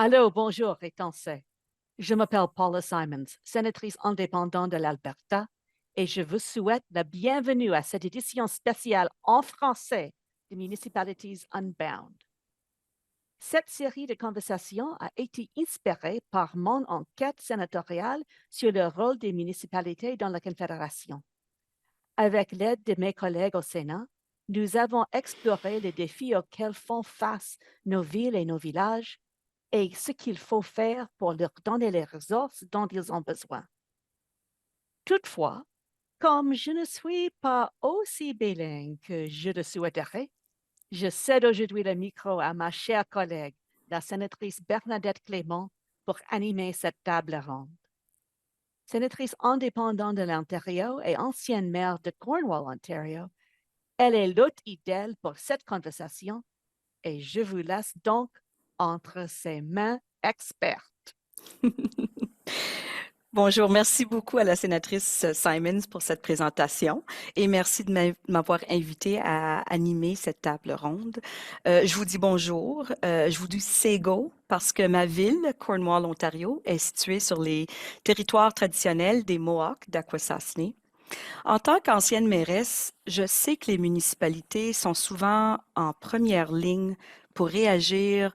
Allô, bonjour, Rétensé. Je m'appelle Paula Simons, sénatrice indépendante de l'Alberta, et je vous souhaite la bienvenue à cette édition spéciale en français de Municipalities Unbound. Cette série de conversations a été inspirée par mon enquête sénatoriale sur le rôle des municipalités dans la Confédération. Avec l'aide de mes collègues au Sénat, nous avons exploré les défis auxquels font face nos villes et nos villages et ce qu'il faut faire pour leur donner les ressources dont ils ont besoin. Toutefois, comme je ne suis pas aussi bilingue que je le souhaiterais, je cède aujourd'hui le micro à ma chère collègue, la sénatrice Bernadette Clément, pour animer cette table ronde. Sénatrice indépendante de l'Ontario et ancienne maire de Cornwall, Ontario, elle est l'hôte idéale pour cette conversation et je vous laisse donc entre ses mains expertes. Bonjour, merci beaucoup à la sénatrice Simons pour cette présentation et merci de m'avoir invité à animer cette table ronde. Je vous dis bonjour, je vous dis Sego parce que ma ville, Cornwall, Ontario, est située sur les territoires traditionnels des Mohawks d'Akwesasne. En tant qu'ancienne mairesse, je sais que les municipalités sont souvent en première ligne pour réagir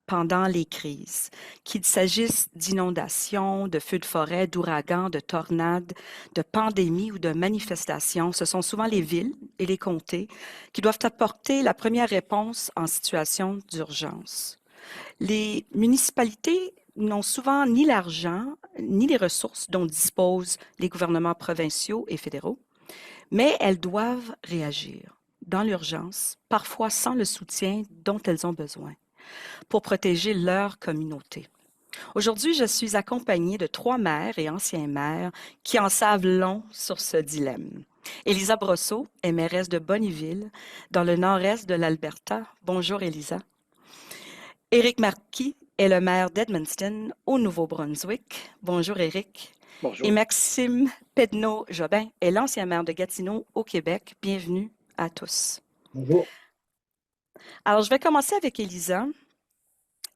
pendant les crises, qu'il s'agisse d'inondations, de feux de forêt, d'ouragans, de tornades, de pandémies ou de manifestations, ce sont souvent les villes et les comtés qui doivent apporter la première réponse en situation d'urgence. Les municipalités n'ont souvent ni l'argent ni les ressources dont disposent les gouvernements provinciaux et fédéraux, mais elles doivent réagir dans l'urgence, parfois sans le soutien dont elles ont besoin pour protéger leur communauté. Aujourd'hui, je suis accompagnée de 3 maires et anciens maires qui en savent long sur ce dilemme. Élisa Brosseau est mairesse de Bonnyville, dans le nord-est de l'Alberta. Bonjour, Élisa. Éric Marquis est le maire d'Edmundston, au Nouveau-Brunswick. Bonjour, Éric. Et Bonjour. Maxime Pedneau-Jobin est l'ancien maire de Gatineau, au Québec. Bienvenue à tous. Bonjour. Alors, je vais commencer avec Élisa.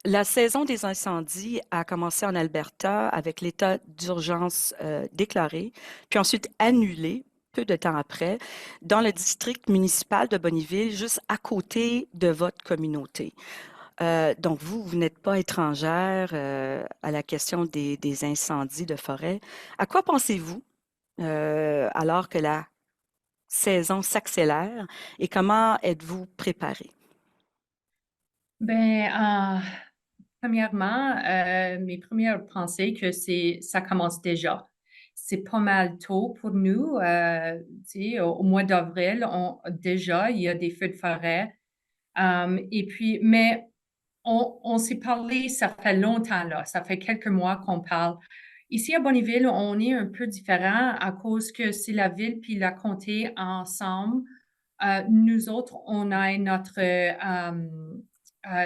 La saison des incendies a commencé en Alberta avec l'état d'urgence déclaré, puis ensuite annulé peu de temps après, dans le district municipal de Bonnyville, juste à côté de votre communauté. Donc, vous n'êtes pas étrangère à la question des incendies de forêt. À quoi pensez-vous alors que la saison s'accélère et comment êtes-vous préparé? Ben, premièrement, mes premières pensées que ça commence déjà. C'est pas mal tôt pour nous. Tu sais, au mois d'avril, déjà, il y a des feux de forêt. Et puis, mais on s'est parlé, ça fait longtemps là. Ça fait quelques mois qu'on parle. Ici à Bonnyville, on est un peu différent à cause que c'est la ville puis la comté ensemble. Nous autres, on a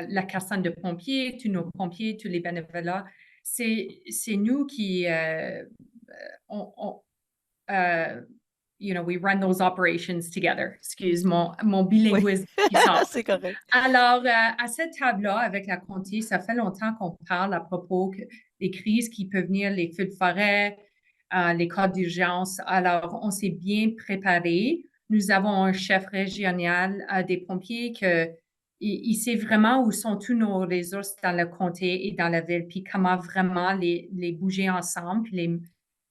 la caserne de pompiers, tous nos pompiers, tous les bénévolats. C'est nous qui, on, euh, we run those operations together. Excuse mon Oui, bilinguisme qui sort. c'est correct. Alors, à cette table-là, avec la comté, ça fait longtemps qu'on parle à propos des crises qui peuvent venir, les feux de forêt, les cas d'urgence. Alors, on s'est bien préparé. Nous avons un chef régional des pompiers il sait vraiment où sont tous nos ressources dans le comté et dans la ville, puis comment vraiment les bouger ensemble, puis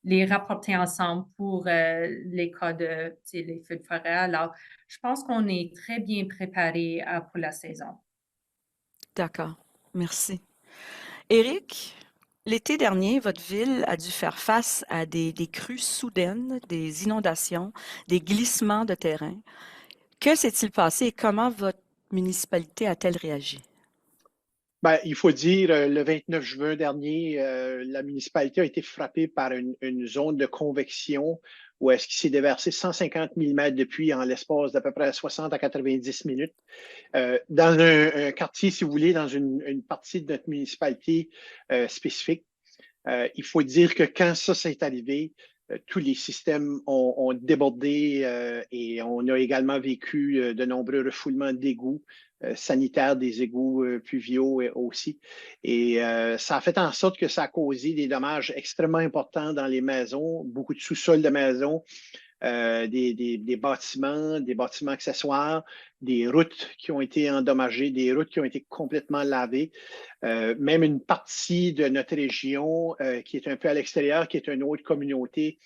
les rapporter ensemble pour les cas de, tu sais, les feux de forêt. Alors, je pense qu'on est très bien préparé pour la saison. D'accord, merci. Éric, l'été dernier, votre ville a dû faire face à des crues soudaines, des inondations, des glissements de terrain. Que s'est-il passé et comment votre municipalité a-t-elle réagi? Ben, il faut dire, le 29 juin dernier, la municipalité a été frappée par une zone de convection où est-ce qu'il s'est déversé 150 millimètres de pluie en l'espace d'à peu près 60 à 90 minutes. Dans un quartier, si vous voulez, dans une partie de notre municipalité spécifique. Il faut dire que quand ça s'est arrivé, tous les systèmes ont débordé et on a également vécu de nombreux refoulements d'égouts sanitaire des égouts pluviaux aussi. Et ça a fait en sorte que ça a causé des dommages extrêmement importants dans les maisons, beaucoup de sous-sols de maisons, des bâtiments accessoires, des routes qui ont été endommagées, des routes qui ont été complètement lavées, même une partie de notre région qui est un peu à l'extérieur, qui est une autre communauté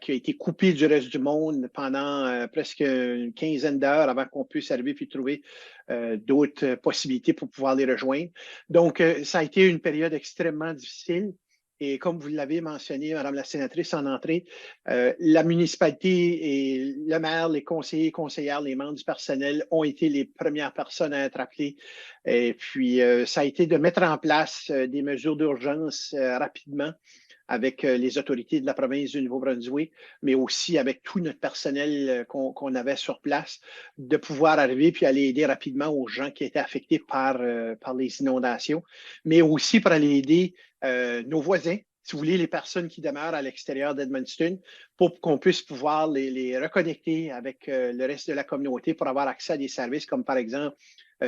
qui a été coupée du reste du monde pendant presque une quinzaine d'heures avant qu'on puisse arriver puis trouver d'autres possibilités pour pouvoir les rejoindre. Donc, ça a été une période extrêmement difficile. Et comme vous l'avez mentionné, Madame la sénatrice, en entrée, la municipalité et le maire, les conseillers, conseillères, les membres du personnel ont été les premières personnes à être appelées. Et puis, ça a été de mettre en place des mesures d'urgence rapidement avec les autorités de la province du Nouveau-Brunswick, mais aussi avec tout notre personnel qu'on avait sur place, de pouvoir arriver puis aller aider rapidement aux gens qui étaient affectés par les inondations, mais aussi pour aller aider nos voisins, si vous voulez, les personnes qui demeurent à l'extérieur d'Edmundston, pour qu'on puisse pouvoir les reconnecter avec le reste de la communauté pour avoir accès à des services comme par exemple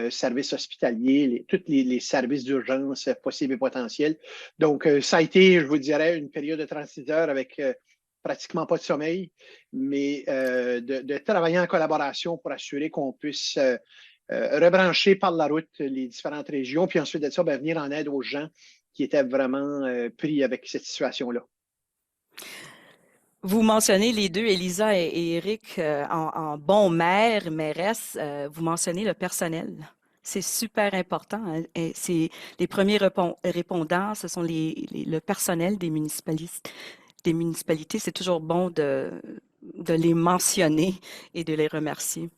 services hospitaliers, tous les services d'urgence possibles et potentiels. Donc, ça a été, je vous dirais, une période de 36 heures avec pratiquement pas de sommeil, mais de travailler en collaboration pour assurer qu'on puisse rebrancher par la route les différentes régions, puis ensuite de ça, venir en aide aux gens qui étaient vraiment pris avec cette situation-là. Vous mentionnez les deux, Elisa et Eric, en bons maires, mairesses, vous mentionnez le personnel. C'est super important. Hein, et c'est les premiers répondants, ce sont le personnel des municipalités. C'est toujours bon de les mentionner et de les remercier.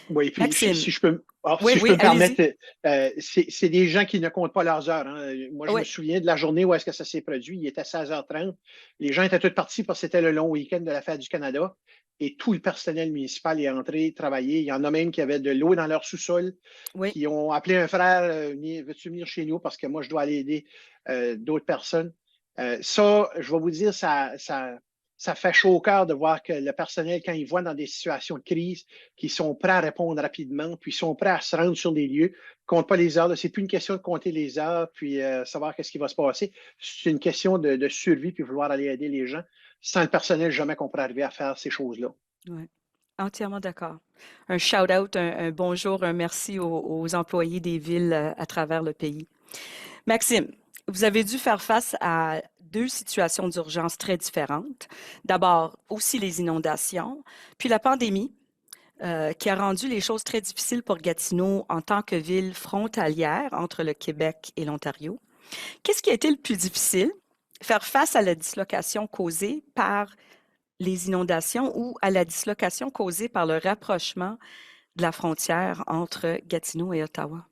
Oui, puis Maxime. si je peux, Oui, si je peux me allez-y. permettre, c'est des gens qui ne comptent pas leurs heures. Hein. Moi, je Oui. me souviens de la journée où est-ce que ça s'est produit. Il était 16h30. Les gens étaient tous partis parce que c'était le long week-end de la Fête du Canada. Et tout le personnel municipal est entré travailler. Il y en a même qui avaient de l'eau dans leur sous-sol, Oui. qui ont appelé un frère, veux-tu venir chez nous parce que moi, je dois aller aider d'autres personnes. Ça, je vais vous dire, ça fait chaud au cœur de voir que le personnel, quand ils voient dans des situations de crise, qu'ils sont prêts à répondre rapidement, puis ils sont prêts à se rendre sur des lieux, ne comptent pas les heures. Ce n'est plus une question de compter les heures, puis savoir qu'est-ce qui va se passer. C'est une question de survie, puis vouloir aller aider les gens. Sans le personnel, jamais qu'on pourrait arriver à faire ces choses-là. Oui, entièrement d'accord. Un shout-out, un bonjour, un merci aux employés des villes à travers le pays. Maxime, vous avez dû faire face à deux situations d'urgence très différentes. D'abord, aussi les inondations, puis la pandémie, qui a rendu les choses très difficiles pour Gatineau en tant que ville frontalière entre le Québec et l'Ontario. Qu'est-ce qui a été le plus difficile? Faire face à la dislocation causée par les inondations ou à la dislocation causée par le rapprochement de la frontière entre Gatineau et Ottawa?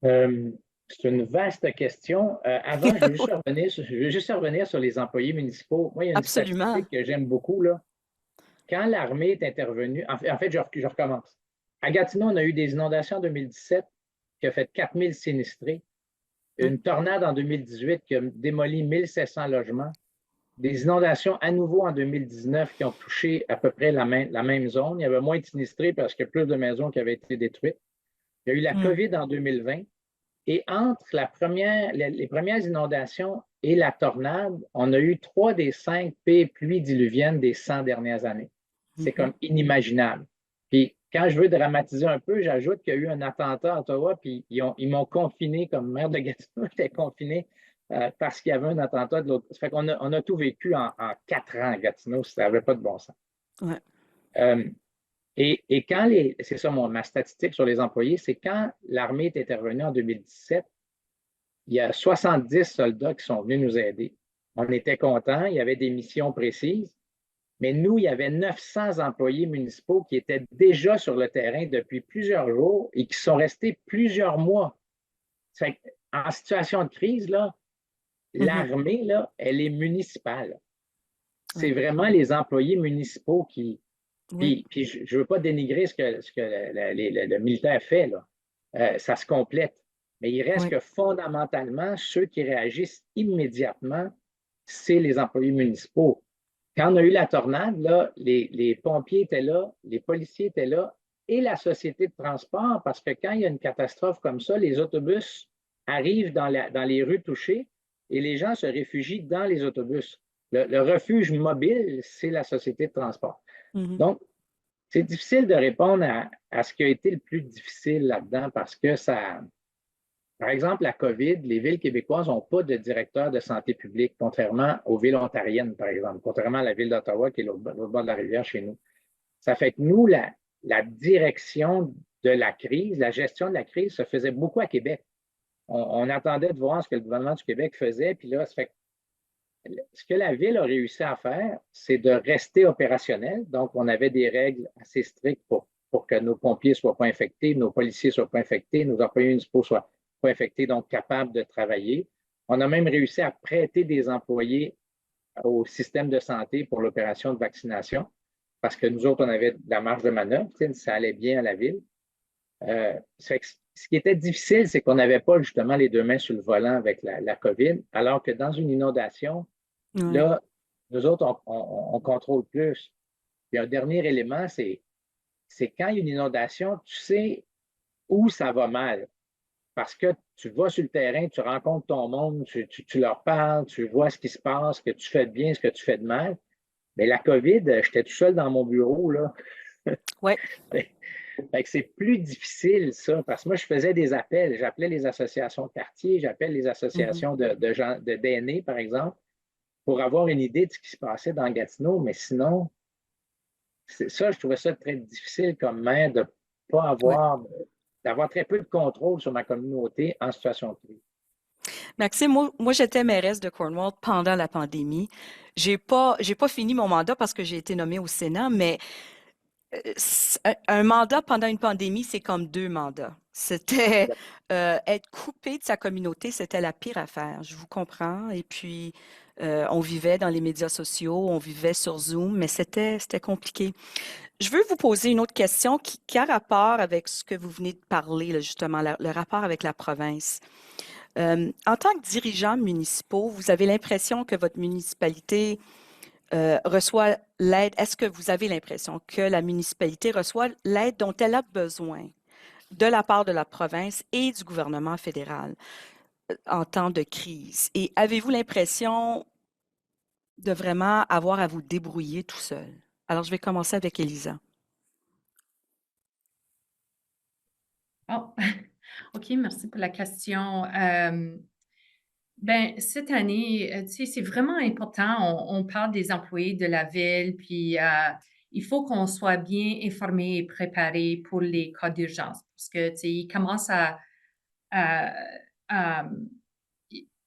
C'est une vaste question. Avant, je veux juste revenir sur les employés municipaux. Moi, il y a une Absolument. statistique que j'aime beaucoup, là. Quand l'armée est intervenue, en fait, je recommence. À Gatineau, on a eu des inondations en 2017 qui a fait 4000 sinistrés, une tornade en 2018 qui a démoli 1700 logements, des inondations à nouveau en 2019 qui ont touché à peu près la même zone. Il y avait moins de sinistrés parce qu'il y a plus de maisons qui avaient été détruites. Il y a eu la COVID en 2020. Et entre les premières inondations et la tornade, on a eu 3 des 5 pires pluies diluviennes des 100 dernières années. C'est comme inimaginable. Puis quand je veux dramatiser un peu, j'ajoute qu'il y a eu un attentat à Ottawa, puis ils m'ont confiné comme maire de Gatineau, j'étais confiné parce qu'il y avait un attentat de l'autre. Ça fait qu'on a tout vécu en 4 ans à Gatineau, ça n'avait pas de bon sens. Ouais. Et quand c'est ça ma statistique sur les employés, c'est quand l'armée est intervenue en 2017, il y a 70 soldats qui sont venus nous aider. On était contents, il y avait des missions précises, mais nous, il y avait 900 employés municipaux qui étaient déjà sur le terrain depuis plusieurs jours et qui sont restés plusieurs mois. En situation de crise, là, l'armée, là, elle est municipale. C'est vraiment les employés municipaux qui... Puis je ne veux pas dénigrer ce que le militaire fait, là. Ça se complète. Mais il reste que fondamentalement, ceux qui réagissent immédiatement, c'est les employés municipaux. Quand on a eu la tornade, là, les pompiers étaient là, les policiers étaient là, et la société de transport, parce que quand il y a une catastrophe comme ça, les autobus arrivent dans les rues touchées et les gens se réfugient dans les autobus. Le refuge mobile, c'est la société de transport. Donc, c'est difficile de répondre à ce qui a été le plus difficile là-dedans parce que ça, par exemple, la COVID, les villes québécoises n'ont pas de directeur de santé publique, contrairement aux villes ontariennes, par exemple, contrairement à la ville d'Ottawa qui est au bord de la rivière chez nous. Ça fait que nous, la direction de la crise, la gestion de la crise se faisait beaucoup à Québec. On attendait de voir ce que le gouvernement du Québec faisait, puis là, ça fait ce que la ville a réussi à faire, c'est de rester opérationnel. Donc, on avait des règles assez strictes pour que nos pompiers ne soient pas infectés, nos policiers ne soient pas infectés, nos employés municipaux ne soient pas infectés, donc capables de travailler. On a même réussi à prêter des employés au système de santé pour l'opération de vaccination, parce que nous autres, on avait de la marge de manœuvre, ça allait bien à la ville. Ce qui était difficile, c'est qu'on n'avait pas justement les deux mains sur le volant avec la COVID, alors que dans une inondation, là, nous autres, on contrôle plus. Puis un dernier élément, c'est quand il y a une inondation, tu sais où ça va mal. Parce que tu vas sur le terrain, tu rencontres ton monde, tu leur parles, tu vois ce qui se passe, ce que tu fais de bien, ce que tu fais de mal. Mais la COVID, j'étais tout seul dans mon bureau, là. Oui. Fait que c'est plus difficile, ça, parce que moi, je faisais des appels. J'appelais les associations de quartier, j'appelle les associations de gens, d'aînés, par exemple, pour avoir une idée de ce qui se passait dans Gatineau. Mais sinon, ça, je trouvais ça très difficile comme maire de ne pas avoir, d'avoir très peu de contrôle sur ma communauté en situation de crise. Maxime, moi j'étais mairesse de Cornwall pendant la pandémie. J'ai pas fini mon mandat parce que j'ai été nommée au Sénat, mais un mandat pendant une pandémie, c'est comme 2 mandats. C'était être coupé de sa communauté, c'était la pire affaire. Je vous comprends. Et puis, on vivait dans les médias sociaux, on vivait sur Zoom, mais c'était compliqué. Je veux vous poser une autre question qui a rapport avec ce que vous venez de parler, là, justement, le rapport avec la province. En tant que dirigeant municipal, vous avez l'impression que votre municipalité reçoit l'aide. Est-ce que vous avez l'impression que la municipalité reçoit l'aide dont elle a besoin de la part de la province et du gouvernement fédéral en temps de crise? Et avez-vous l'impression de vraiment avoir à vous débrouiller tout seul? Alors, je vais commencer avec Élisa. Oh, OK, merci pour la question. Ben, cette année, tu sais, c'est vraiment important. On parle des employés de la ville, puis il faut qu'on soit bien informé et préparé pour les cas d'urgence parce que, tu sais, ils commencent à- à-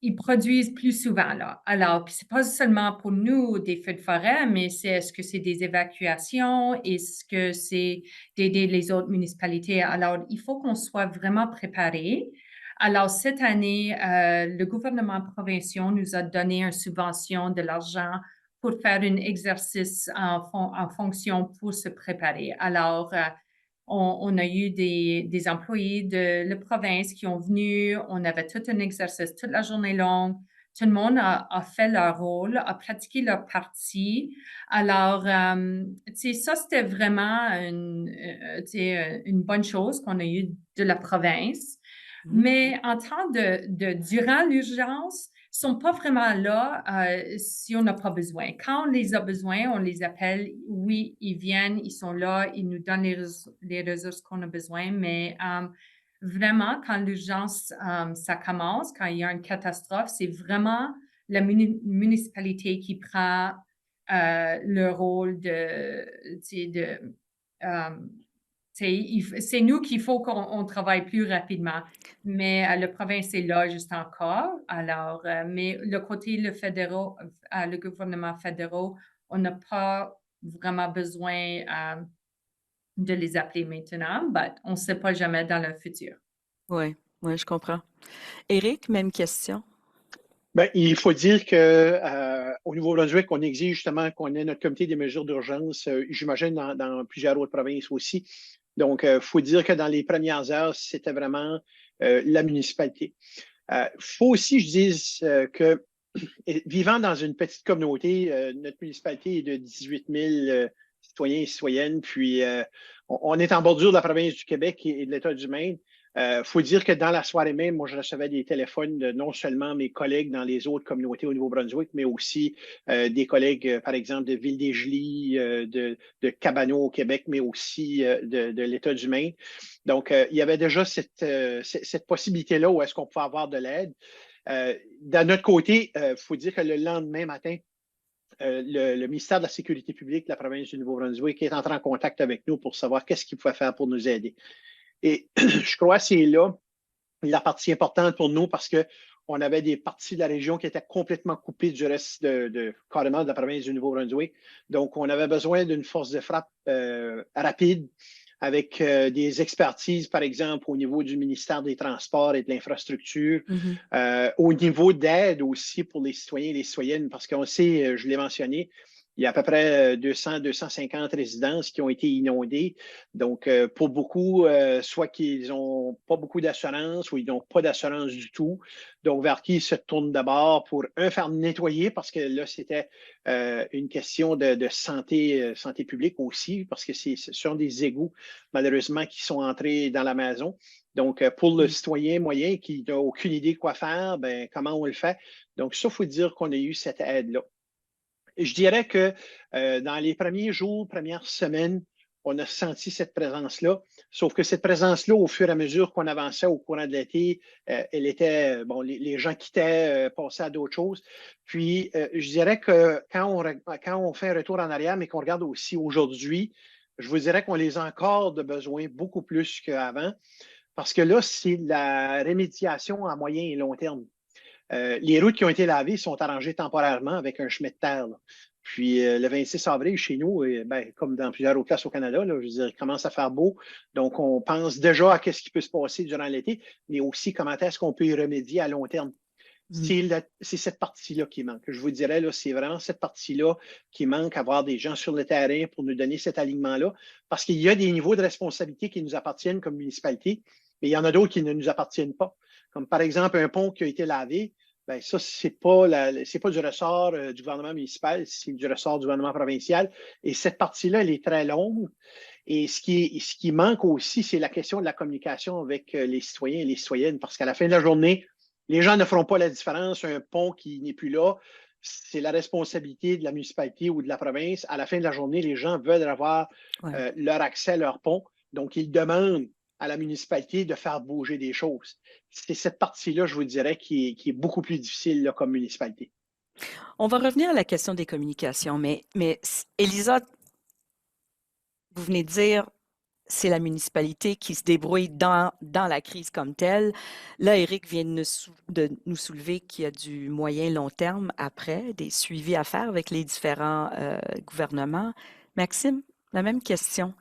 ils produisent plus souvent, là. Alors, puis c'est pas seulement pour nous des feux de forêt, mais est-ce que c'est des évacuations? Est-ce que c'est d'aider les autres municipalités? Alors, il faut qu'on soit vraiment préparé. Alors, cette année, le gouvernement provincial nous a donné une subvention de l'argent pour faire un exercice en fonction pour se préparer. Alors, on a eu des employés de la province qui ont venu. On avait tout un exercice toute la journée longue. Tout le monde a fait leur rôle, a pratiqué leur partie. Alors, tu sais, ça, c'était vraiment une bonne chose qu'on a eue de la province. Mais en temps durant l'urgence, ils sont pas vraiment là si on n'a pas besoin. Quand on les a besoin, on les appelle. Oui, ils viennent, ils sont là, ils nous donnent les ressources qu'on a besoin. Mais vraiment, quand l'urgence, ça commence, quand il y a une catastrophe, c'est vraiment la municipalité qui prend le rôle c'est nous qu'il faut qu'on travaille plus rapidement, mais le province est là juste encore. Alors, mais le côté le gouvernement fédéral, on n'a pas vraiment besoin de les appeler maintenant, mais on ne sait pas jamais dans le futur. Oui, je comprends. Éric, même question. Ben, il faut dire que au Nouveau-Brunswick, on exige justement qu'on ait notre comité des mesures d'urgence, j'imagine dans plusieurs autres provinces aussi. Donc, il faut dire que dans les premières heures, c'était vraiment la municipalité. Faut aussi, je dise que vivant dans une petite communauté, notre municipalité est de 18 citoyens et citoyennes. Puis, on est en bordure de la province du Québec et de l'État du Maine. Faut dire que dans la soirée même, moi, je recevais des téléphones de non seulement mes collègues dans les autres communautés au Nouveau-Brunswick, mais aussi des collègues, par exemple, de Ville-des-Gelis, de Cabano au Québec, mais aussi de l'État du Maine. Donc, il y avait déjà cette possibilité-là où est-ce qu'on pouvait avoir de l'aide. D'un autre côté, il faut dire que le lendemain matin, le ministère de la Sécurité publique de la province du Nouveau-Brunswick est entré en contact avec nous pour savoir qu'est-ce qu'il pouvait faire pour nous aider. Et je crois que c'est là la partie importante pour nous parce qu'on avait des parties de la région qui étaient complètement coupées du reste carrément de la province du Nouveau-Brunswick. Donc, on avait besoin d'une force de frappe rapide avec des expertises, par exemple, au niveau du ministère des Transports et de l'Infrastructure, au niveau d'aide aussi pour les citoyens et les citoyennes, parce qu'on sait, je l'ai mentionné, il y a à peu près 200-250 résidences qui ont été inondées. Donc, pour beaucoup, soit qu'ils n'ont pas beaucoup d'assurance ou ils n'ont pas d'assurance du tout. Donc, vers qui ils se tournent d'abord pour, faire nettoyer, parce que là, c'était une question de santé publique aussi, parce que ce sont des égouts, malheureusement, qui sont entrés dans la maison. Donc, pour le citoyen moyen qui n'a aucune idée quoi faire, ben, comment on le fait? Donc, ça, il faut dire qu'on a eu cette aide-là. Je dirais que dans les premiers jours, premières semaines, on a senti cette présence-là. Sauf que cette présence-là, au fur et à mesure qu'on avançait au courant de l'été, elle était, bon, les gens quittaient, passaient à d'autres choses. Puis, je dirais que quand on fait un retour en arrière, mais qu'on regarde aussi aujourd'hui, je vous dirais qu'on les a encore de besoin beaucoup plus qu'avant. Parce que là, c'est la rémédiation à moyen et long terme. Les routes qui ont été lavées sont arrangées temporairement avec un chemin de terre. Là. Puis le 26 avril, chez nous, ben, comme dans plusieurs autres places au Canada, là, je veux dire, il commence à faire beau. Donc, on pense déjà à ce qui peut se passer durant l'été, mais aussi comment est-ce qu'on peut y remédier à long terme. C'est cette partie-là qui manque. Je vous dirais, là, c'est vraiment cette partie-là qui manque, avoir des gens sur le terrain pour nous donner cet alignement-là, parce qu'il y a des niveaux de responsabilité qui nous appartiennent comme municipalité, mais il y en a d'autres qui ne nous appartiennent pas. Comme par exemple un pont qui a été lavé, ben ça, c'est pas du ressort du gouvernement municipal, c'est du ressort du gouvernement provincial. Et cette partie-là, elle est très longue. Et ce qui manque aussi, c'est la question de la communication avec les citoyens et les citoyennes, parce qu'à la fin de la journée, les gens ne feront pas la différence. Un pont qui n'est plus là, c'est la responsabilité de la municipalité ou de la province. À la fin de la journée, les gens veulent avoir leur accès à leur pont. Donc, ils demandent à la municipalité de faire bouger des choses. C'est cette partie-là, je vous dirais, qui est beaucoup plus difficile là, comme municipalité. On va revenir à la question des communications, mais Élisa, vous venez de dire c'est la municipalité qui se débrouille dans la crise comme telle. Là, Éric vient de nous soulever qu'il y a du moyen-long terme après, des suivis à faire avec les différents gouvernements. Maxime, la même question.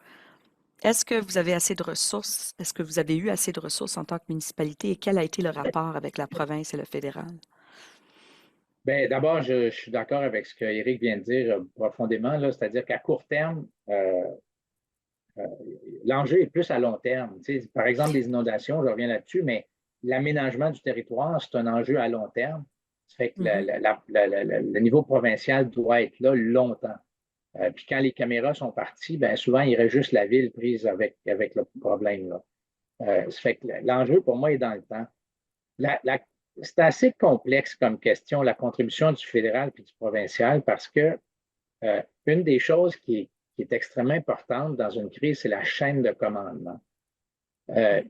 Est-ce que vous avez assez de ressources? Est-ce que vous avez eu assez de ressources en tant que municipalité et quel a été le rapport avec la province et le fédéral? Bien, d'abord, je suis d'accord avec ce qu'Éric vient de dire profondément, là, c'est-à-dire qu'à court terme, l'enjeu est plus à long terme. Tu sais, par exemple, les inondations, je reviens là-dessus, mais l'aménagement du territoire, c'est un enjeu à long terme. Ça fait que le niveau provincial doit être là longtemps. Puis quand les caméras sont parties, bien souvent, il reste juste la ville prise avec le problème. Là. Ça fait que l'enjeu, pour moi, est dans le temps. C'est assez complexe comme question, la contribution du fédéral puis du provincial, parce que une des choses qui est extrêmement importante dans une crise, c'est la chaîne de commandement.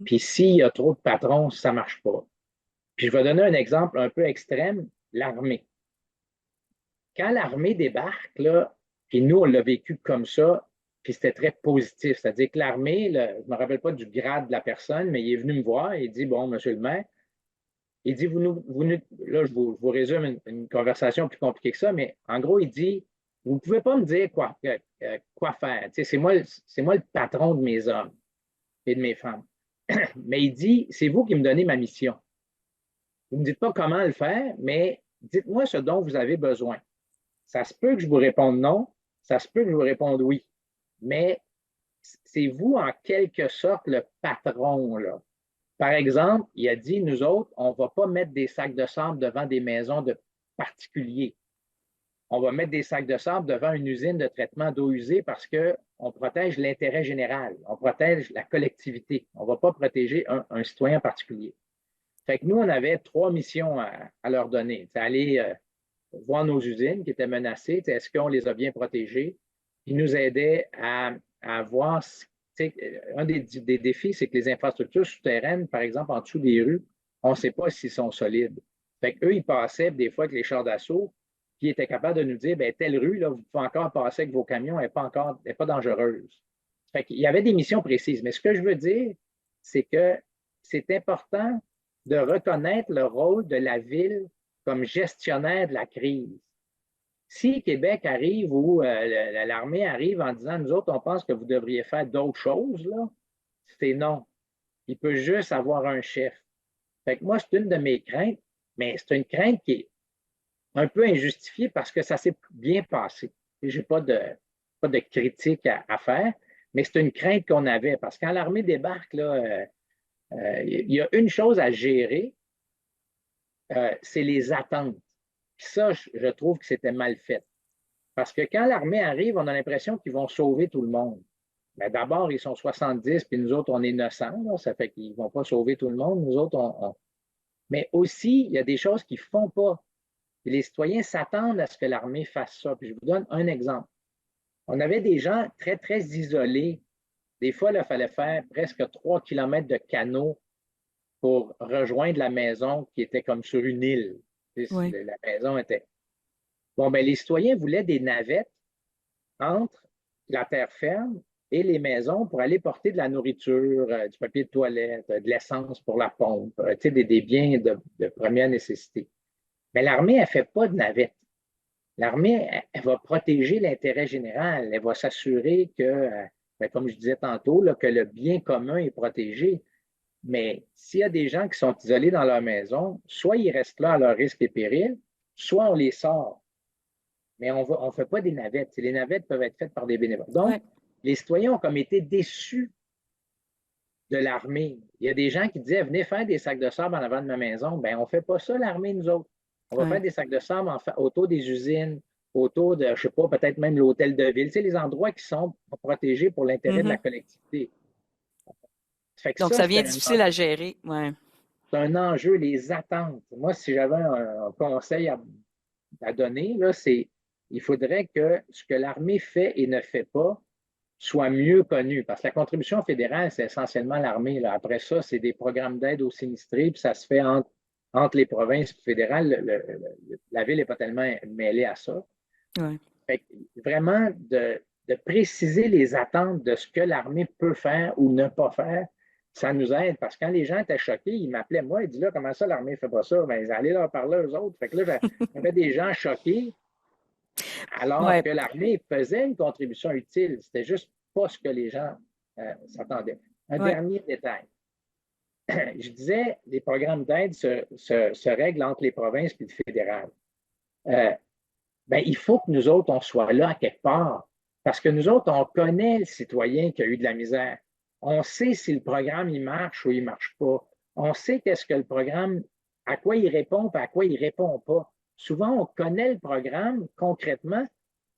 Puis s'il y a trop de patrons, ça ne marche pas. Puis je vais donner un exemple un peu extrême, l'armée. Quand l'armée débarque, là, puis nous, on l'a vécu comme ça, puis c'était très positif. C'est-à-dire que l'armée, je ne me rappelle pas du grade de la personne, mais il est venu me voir et il dit, bon, monsieur le maire, il dit, là, je vous résume une conversation plus compliquée que ça, mais en gros, il dit, vous ne pouvez pas me dire quoi faire. Tu sais, c'est moi le patron de mes hommes et de mes femmes. Mais il dit, c'est vous qui me donnez ma mission. Vous ne me dites pas comment le faire, mais dites-moi ce dont vous avez besoin. Ça se peut que je vous réponde non, ça se peut que je vous réponde oui. Mais c'est vous, en quelque sorte, le patron, là. Par exemple, il a dit, nous autres, on ne va pas mettre des sacs de sable devant des maisons de particuliers. on va mettre des sacs de sable devant une usine de traitement d'eau usée parce qu'on protège l'intérêt général, on protège la collectivité. On ne va pas protéger un citoyen particulier. Fait que nous, on avait 3 missions à leur donner. C'est aller voir nos usines qui étaient menacées, est-ce qu'on les a bien protégées? Ils nous aidaient à voir, un des défis, c'est que les infrastructures souterraines, par exemple, en dessous des rues, on ne sait pas s'ils sont solides. Fait qu'eux, ils passaient des fois avec les chars d'assaut, puis ils étaient capables de nous dire, bien, telle rue, là, vous pouvez encore passer avec vos camions, elle n'est pas dangereuse. Fait qu'il y avait des missions précises. Mais ce que je veux dire, c'est que c'est important de reconnaître le rôle de la ville comme gestionnaire de la crise. Si Québec arrive ou l'armée arrive en disant, nous autres, on pense que vous devriez faire d'autres choses, là, c'est non. Il peut juste avoir un chef. Fait que moi, c'est une de mes craintes, mais c'est une crainte qui est un peu injustifiée parce que ça s'est bien passé. Je n'ai pas de critique à faire, mais c'est une crainte qu'on avait parce que quand l'armée débarque, là, il y a une chose à gérer, c'est les attentes. Puis ça, je trouve que c'était mal fait. Parce que quand l'armée arrive, on a l'impression qu'ils vont sauver tout le monde. Mais d'abord, ils sont 70, puis nous autres, on est 900. Là, ça fait qu'ils ne vont pas sauver tout le monde. Nous autres, Mais aussi, il y a des choses qu'ils ne font pas. Et les citoyens s'attendent à ce que l'armée fasse ça. Puis je vous donne un exemple. On avait des gens très, très isolés. Des fois, il fallait faire presque 3 kilomètres de canaux pour rejoindre la maison qui était comme sur une île. Oui. La maison était... Bon, bien, les citoyens voulaient des navettes entre la terre ferme et les maisons pour aller porter de la nourriture, du papier de toilette, de l'essence pour la pompe, des biens de première nécessité. Mais l'armée, elle ne fait pas de navettes. L'armée, elle va protéger l'intérêt général. Elle va s'assurer que, comme je disais tantôt, là, que le bien commun est protégé. Mais s'il y a des gens qui sont isolés dans leur maison, soit ils restent là à leur risque et péril, soit on les sort. Mais on ne fait pas des navettes. Les navettes peuvent être faites par des bénévoles. Donc, les citoyens ont comme été déçus de l'armée. Il y a des gens qui disaient, venez faire des sacs de sable en avant de ma maison. Bien, on ne fait pas ça, l'armée, nous autres. On va faire des sacs de sable autour des usines, autour de, je ne sais pas, peut-être même l'hôtel de ville. Les endroits qui sont protégés pour l'intérêt de la collectivité. Donc, ça vient difficile à gérer. Ouais. C'est un enjeu, les attentes. Moi, si j'avais un conseil à donner, là, c'est il faudrait que ce que l'armée fait et ne fait pas soit mieux connu. Parce que la contribution fédérale, c'est essentiellement l'armée. Après ça, c'est des programmes d'aide aux sinistrés, puis ça se fait entre les provinces fédérales. La ville n'est pas tellement mêlée à ça. Ouais. Fait que vraiment, de préciser les attentes de ce que l'armée peut faire ou ne pas faire, ça nous aide. Parce que quand les gens étaient choqués, ils m'appelaient moi, ils disaient là, comment ça, l'armée ne fait pas ça? Bien, ils allaient leur parler eux autres. Fait que là, j'avais des gens choqués, alors que l'armée faisait une contribution utile. C'était juste pas ce que les gens s'attendaient. Un dernier détail. Je disais, les programmes d'aide se règlent entre les provinces et le fédéral. Ben, il faut que nous autres, on soit là à quelque part. Parce que nous autres, on connaît le citoyen qui a eu de la misère. On sait si le programme, il marche ou il ne marche pas. On sait qu'est-ce que le programme, à quoi il répond et à quoi il ne répond pas. Souvent, on connaît le programme concrètement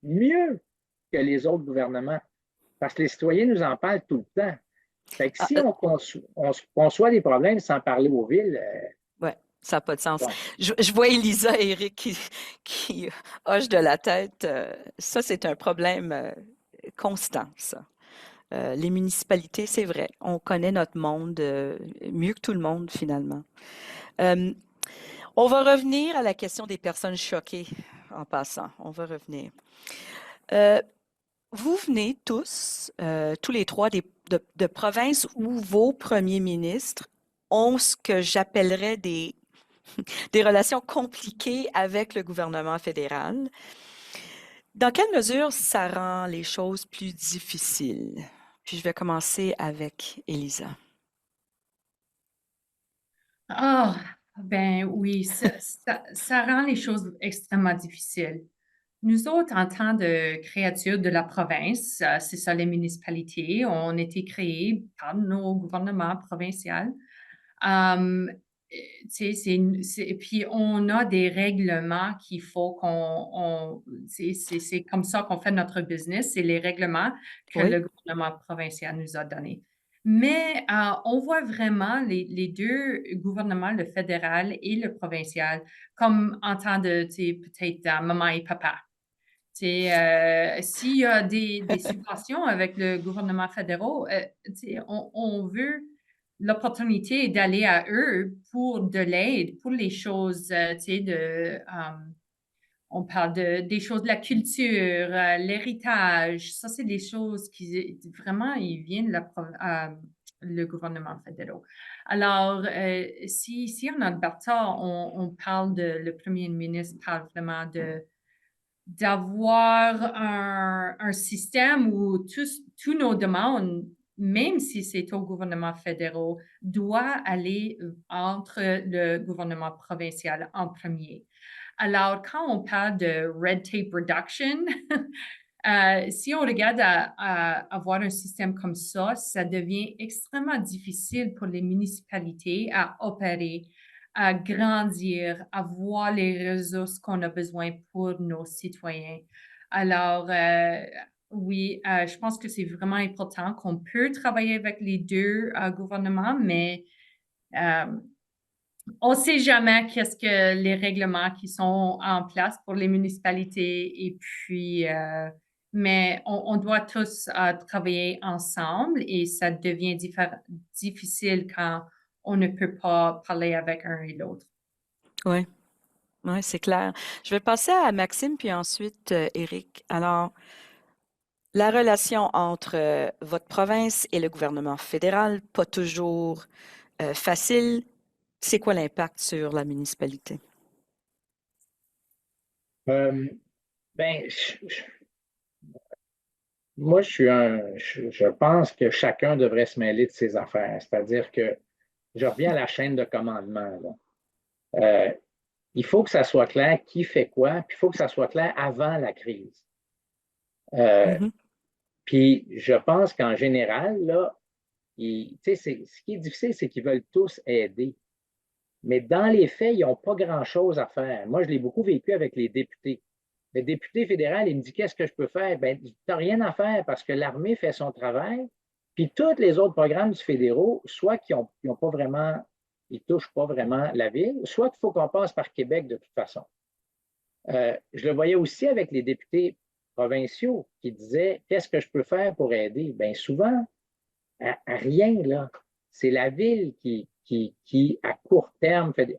mieux que les autres gouvernements. Parce que les citoyens nous en parlent tout le temps. Fait que si on conçoit des problèmes sans parler aux villes... ça n'a pas de sens. Ouais. Je vois Elisa et Eric qui hochent de la tête. Ça, c'est un problème constant, ça. Les municipalités, c'est vrai. On connaît notre monde mieux que tout le monde, finalement. On va revenir à la question des personnes choquées en passant. On va revenir. Vous venez tous les trois, de provinces où vos premiers ministres ont ce que j'appellerais des relations compliquées avec le gouvernement fédéral. Dans quelle mesure ça rend les choses plus difficiles? Puis je vais commencer avec Elisa. Ah, ben oui, ça rend les choses extrêmement difficiles. Nous autres, en tant que créatures de la province, c'est ça les municipalités, ont été créées par nos gouvernements provinciaux. Puis on a des règlements qu'il faut c'est comme ça qu'on fait notre business, c'est les règlements que Oui. le gouvernement provincial nous a donnés. Mais on voit vraiment les deux gouvernements, le fédéral et le provincial, comme en temps de, peut-être maman et papa. S'il y a des subventions avec le gouvernement fédéral, on veut l'opportunité d'aller à eux pour de l'aide, pour les choses, on parle des choses de la culture, l'héritage. Ça, c'est des choses qui vraiment, ils viennent le gouvernement fédéral. Alors, si en Alberta, on parle le premier ministre parle vraiment d'avoir un système où tous nos demandes, même si c'est au gouvernement fédéral, doit aller entre le gouvernement provincial en premier. Alors, quand on parle de red tape reduction, si on regarde à avoir un système comme ça devient extrêmement difficile pour les municipalités à opérer, à grandir, à voir les ressources qu'on a besoin pour nos citoyens. Alors, oui, je pense que c'est vraiment important qu'on peut travailler avec les deux gouvernements, mais on ne sait jamais qu'est-ce que les règlements qui sont en place pour les municipalités et puis, mais on doit tous travailler ensemble et ça devient difficile quand on ne peut pas parler avec un et l'autre. Oui, ouais, c'est clair. Je vais passer à Maxime, puis ensuite Éric. Alors, la relation entre votre province et le gouvernement fédéral, pas toujours facile. C'est quoi l'impact sur la municipalité? Ben, moi, je pense que chacun devrait se mêler de ses affaires. C'est-à-dire que je reviens à la chaîne de commandement, là. Il faut que ça soit clair qui fait quoi, puis il faut que ça soit clair avant la crise. Mhm. Puis je pense qu'en général, là, ce qui est difficile, c'est qu'ils veulent tous aider. Mais dans les faits, ils n'ont pas grand-chose à faire. Moi, je l'ai beaucoup vécu avec les députés. Le député fédéral, il me dit qu'est-ce que je peux faire? Ben, tu n'as rien à faire parce que l'armée fait son travail. Puis tous les autres programmes du fédéraux, soit qu'ils ont pas vraiment, ils touchent pas vraiment la ville, soit qu'il faut qu'on passe par Québec de toute façon. Je le voyais aussi avec les députés provinciaux qui disaient qu'est-ce que je peux faire pour aider? Bien, souvent, à rien, là. C'est la ville qui, à court terme, fait.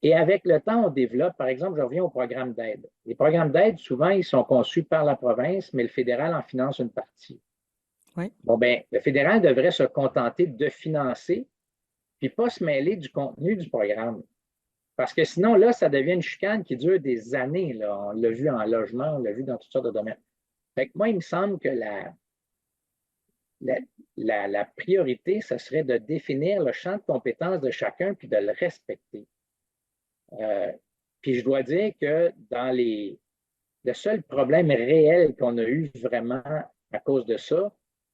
Et avec le temps, on développe, par exemple, je reviens au programme d'aide. Les programmes d'aide, souvent, ils sont conçus par la province, mais le fédéral en finance une partie. Oui. Bon, bien, le fédéral devrait se contenter de financer, puis pas se mêler du contenu du programme. Parce que sinon, là, ça devient une chicane qui dure des années. Là. On l'a vu en logement, on l'a vu dans toutes sortes de domaines. Fait que moi, il me semble que la priorité, ce serait de définir le champ de compétences de chacun puis de le respecter. Puis je dois dire que le seul problème réel qu'on a eu vraiment à cause de ça,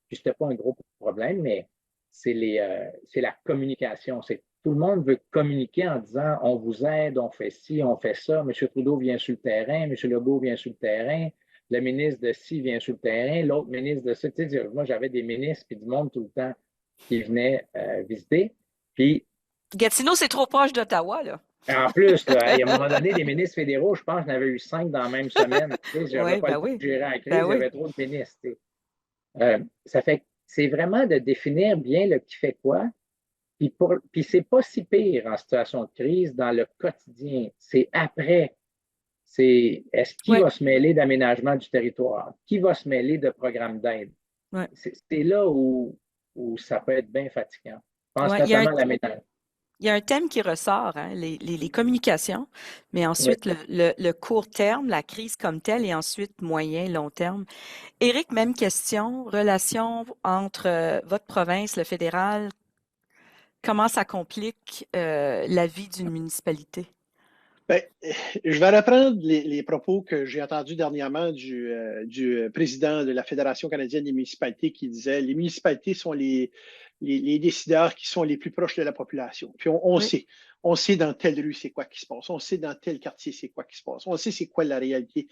puis c'était pas un gros problème, mais c'est la communication. Tout le monde veut communiquer en disant on vous aide, on fait ci, on fait ça. M. Trudeau vient sur le terrain, M. Legault vient sur le terrain, le ministre de ci vient sur le terrain, l'autre ministre de ça. Tu sais, moi, j'avais des ministres et du monde tout le temps qui venaient visiter. Puis Gatineau, c'est trop proche d'Ottawa, là. en plus, là, à un moment donné, les ministres fédéraux, je pense que j'en avais eu 5 dans la même semaine. Je n'avais pas le temps de gérer la crise, il y avait trop de ministres. Ça fait que c'est vraiment de définir bien le qui fait quoi. Puis c'est pas si pire en situation de crise dans le quotidien. C'est après. Qui va se mêler d'aménagement du territoire? Qui va se mêler de programmes d'aide? Ouais. C'est là où ça peut être bien fatigant. Je pense notamment à l'aménagement. Il y a un thème qui ressort, hein, les communications, mais ensuite le court terme, la crise comme telle, et ensuite moyen, long terme. Éric, même question, relation entre votre province, le fédéral, comment ça complique la vie d'une municipalité? Bien, je vais reprendre les propos que j'ai entendus dernièrement du président de la Fédération canadienne des municipalités qui disait les municipalités sont les les décideurs qui sont les plus proches de la population. Puis on Oui. sait. On sait dans telle rue c'est quoi qui se passe. On sait dans tel quartier c'est quoi qui se passe. On sait c'est quoi la réalité.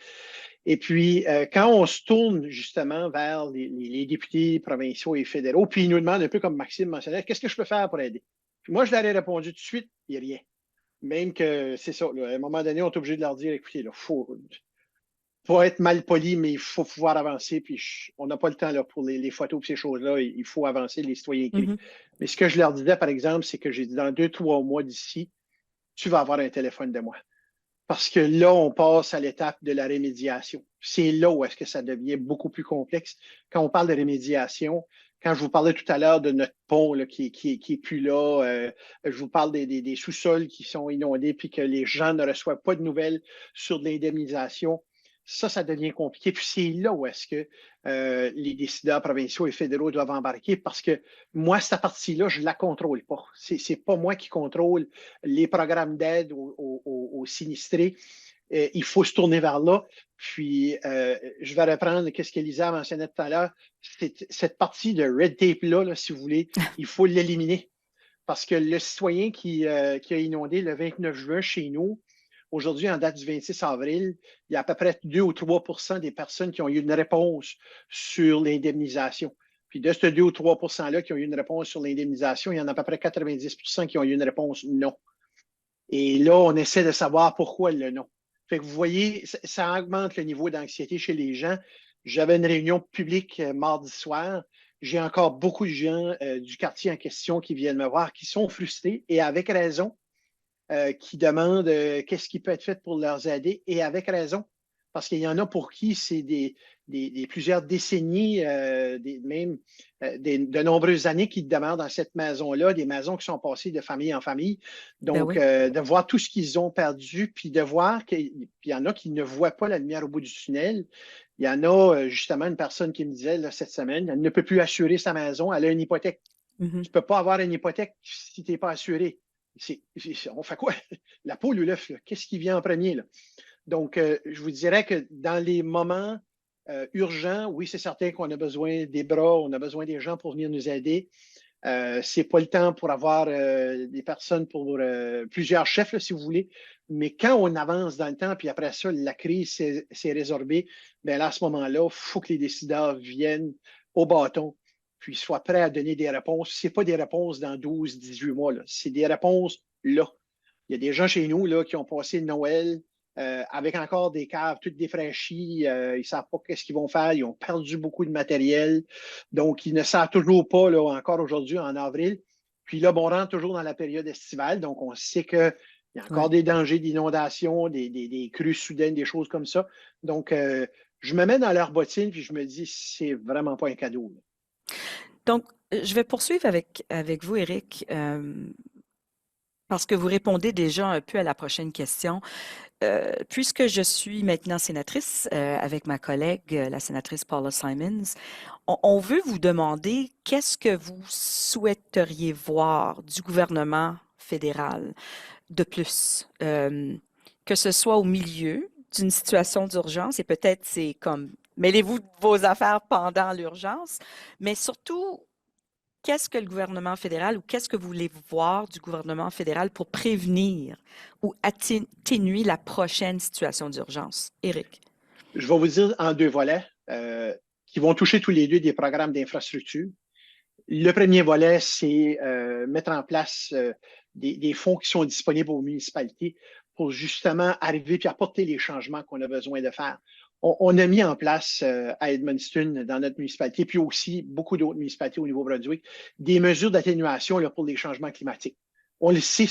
Et puis, quand on se tourne justement vers les députés provinciaux et fédéraux, puis ils nous demandent un peu comme Maxime mentionnait, qu'est-ce que je peux faire pour aider? Puis moi, je leur ai répondu tout de suite, il n'y a rien. Même que c'est ça, là, à un moment donné, on est obligé de leur dire, écoutez, il faut être mal poli, mais il faut pouvoir avancer. Puis on n'a pas le temps là, pour les photos et ces choses-là. Il faut avancer, les citoyens inclus. Mhm. Mais ce que je leur disais, par exemple, c'est que j'ai dit dans 2-3 mois d'ici, tu vas avoir un téléphone de moi. Parce que là, on passe à l'étape de la rémédiation. C'est là où est-ce que ça devient beaucoup plus complexe. Quand on parle de rémédiation, quand je vous parlais tout à l'heure de notre pont là, qui est plus là, je vous parle des sous-sols qui sont inondés puis que les gens ne reçoivent pas de nouvelles sur de l'indemnisation. Ça devient compliqué. Puis c'est là où est-ce que les décideurs provinciaux et fédéraux doivent embarquer parce que moi, cette partie-là, je ne la contrôle pas. C'est pas moi qui contrôle les programmes d'aide aux sinistrés. Il faut se tourner vers là. Puis, je vais reprendre ce qu'Elisa mentionnait tout à l'heure. Cette partie de red tape-là, là, si vous voulez, il faut l'éliminer. Parce que le citoyen qui a inondé le 29 juin chez nous, aujourd'hui, en date du 26 avril, il y a à peu près 2 ou 3 des personnes qui ont eu une réponse sur l'indemnisation. Puis de ce 2 ou 3 %-là qui ont eu une réponse sur l'indemnisation, il y en a à peu près 90 qui ont eu une réponse non. Et là, on essaie de savoir pourquoi le non. Fait que vous voyez, ça augmente le niveau d'anxiété chez les gens. J'avais une réunion publique mardi soir. J'ai encore beaucoup de gens du quartier en question qui viennent me voir, qui sont frustrés et avec raison, qui demandent qu'est-ce qui peut être fait pour leur aider et avec raison. Parce qu'il y en a pour qui c'est plusieurs décennies, de nombreuses années qui demeurent dans cette maison-là, des maisons qui sont passées de famille en famille. Donc, de voir tout ce qu'ils ont perdu, puis de voir qu'il y en a qui ne voient pas la lumière au bout du tunnel. Il y en a justement une personne qui me disait là, cette semaine, elle ne peut plus assurer sa maison, elle a une hypothèque. Tu ne peux pas avoir une hypothèque si tu n'es pas assuré. On fait quoi? La poule ou l'œuf, qu'est-ce qui vient en premier? Là? Donc, je vous dirais que dans les moments urgents, oui, c'est certain qu'on a besoin des bras, on a besoin des gens pour venir nous aider. C'est pas le temps pour avoir des personnes pour plusieurs chefs, là, si vous voulez. Mais quand on avance dans le temps, puis après ça, la crise s'est résorbée, bien là, à ce moment-là, il faut que les décideurs viennent au bâton, puis soient prêts à donner des réponses. Ce n'est pas des réponses dans 12, 18 mois, c'est des réponses là. Il y a des gens chez nous là, qui ont passé Noël avec encore des caves toutes défraîchies. Ils ne savent pas qu'est-ce qu'ils vont faire. Ils ont perdu beaucoup de matériel. Donc, ils ne savent toujours pas, là, encore aujourd'hui, en avril. Puis là, on rentre toujours dans la période estivale. Donc, on sait qu'il y a encore des dangers d'inondation, des crues soudaines, des choses comme ça. Donc, je me mets dans leur bottine puis je me dis, c'est vraiment pas un cadeau. Là. Donc, je vais poursuivre avec vous, Éric, parce que vous répondez déjà un peu à la prochaine question. Puisque je suis maintenant sénatrice avec ma collègue, la sénatrice Paula Simons, on veut vous demander qu'est-ce que vous souhaiteriez voir du gouvernement fédéral de plus, que ce soit au milieu d'une situation d'urgence, et peut-être c'est comme mêlez-vous de vos affaires pendant l'urgence, mais surtout, qu'est-ce que le gouvernement fédéral ou qu'est-ce que vous voulez voir du gouvernement fédéral pour prévenir ou atténuer la prochaine situation d'urgence? Éric. Je vais vous dire en 2 volets qui vont toucher tous les 2 des programmes d'infrastructure. Le premier volet, c'est mettre en place des fonds qui sont disponibles aux municipalités pour justement arriver puis apporter les changements qu'on a besoin de faire. On a mis en place à Edmundston, dans notre municipalité, puis aussi beaucoup d'autres municipalités au Nouveau-Brunswick, des mesures d'atténuation pour les changements climatiques. On le sait,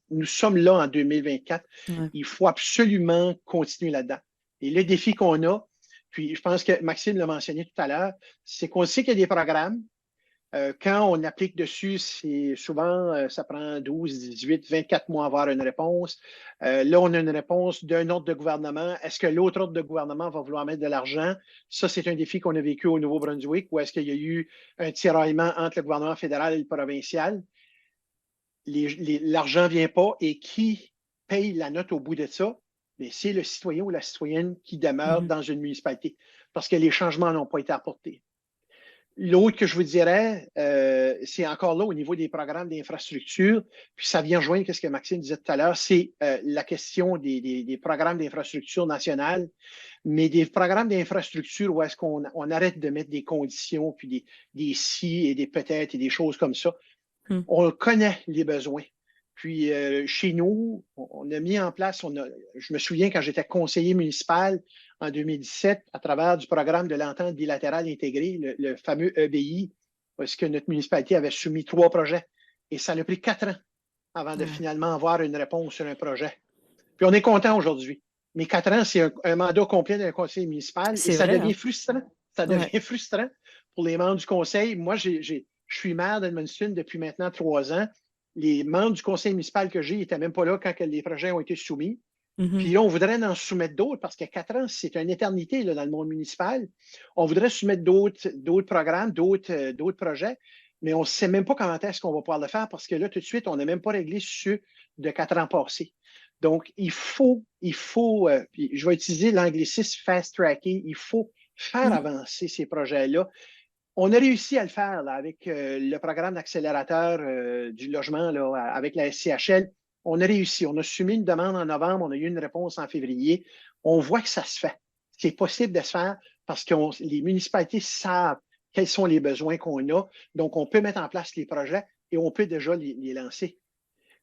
nous sommes là en 2024. Ouais. Il faut absolument continuer là-dedans. Et le défi qu'on a, puis je pense que Maxime l'a mentionné tout à l'heure, c'est qu'on sait qu'il y a des programmes. Quand on applique dessus, c'est souvent, ça prend 12, 18, 24 mois à avoir une réponse. Là, on a une réponse d'un ordre de gouvernement. Est-ce que l'autre ordre de gouvernement va vouloir mettre de l'argent? Ça, c'est un défi qu'on a vécu au Nouveau-Brunswick, où est-ce qu'il y a eu un tiraillement entre le gouvernement fédéral et le provincial? L'argent ne vient pas et qui paye la note au bout de ça? Mais c'est le citoyen ou la citoyenne qui demeure dans une municipalité parce que les changements n'ont pas été apportés. L'autre que je vous dirais, c'est encore là au niveau des programmes d'infrastructure, puis ça vient rejoindre ce que Maxime disait tout à l'heure, c'est la question des programmes d'infrastructure nationales, mais des programmes d'infrastructure où est-ce qu'on arrête de mettre des conditions, puis des si et des peut-être et des choses comme ça. On connaît les besoins. Puis chez nous, on a mis en place, je me souviens quand j'étais conseiller municipal en 2017, à travers du programme de l'entente bilatérale intégrée, le fameux EBI, parce que notre municipalité avait soumis 3 projets. Et ça a pris 4 ans avant de finalement avoir une réponse sur un projet. Puis on est content aujourd'hui. Mais 4 ans, c'est un mandat complet d'un conseiller municipal et ça devient frustrant. Ça devient frustrant pour les membres du conseil. Moi, je suis maire d'Edmundston depuis maintenant 3 ans. Les membres du conseil municipal que j'ai n'étaient même pas là quand les projets ont été soumis. Puis là, on voudrait en soumettre d'autres parce que 4 ans, c'est une éternité là, dans le monde municipal. On voudrait soumettre d'autres programmes, d'autres projets, mais on ne sait même pas comment est-ce qu'on va pouvoir le faire parce que là, tout de suite, on n'a même pas réglé ceux de 4 ans passés. Donc, il faut puis je vais utiliser l'anglicisme fast-tracker, il faut faire avancer ces projets-là. On a réussi à le faire là, avec le programme d'accélérateur du logement là, avec la SCHL. On a réussi. On a soumis une demande en novembre, on a eu une réponse en février. On voit que ça se fait. C'est possible de se faire parce que les municipalités savent quels sont les besoins qu'on a. Donc, on peut mettre en place les projets et on peut déjà les lancer.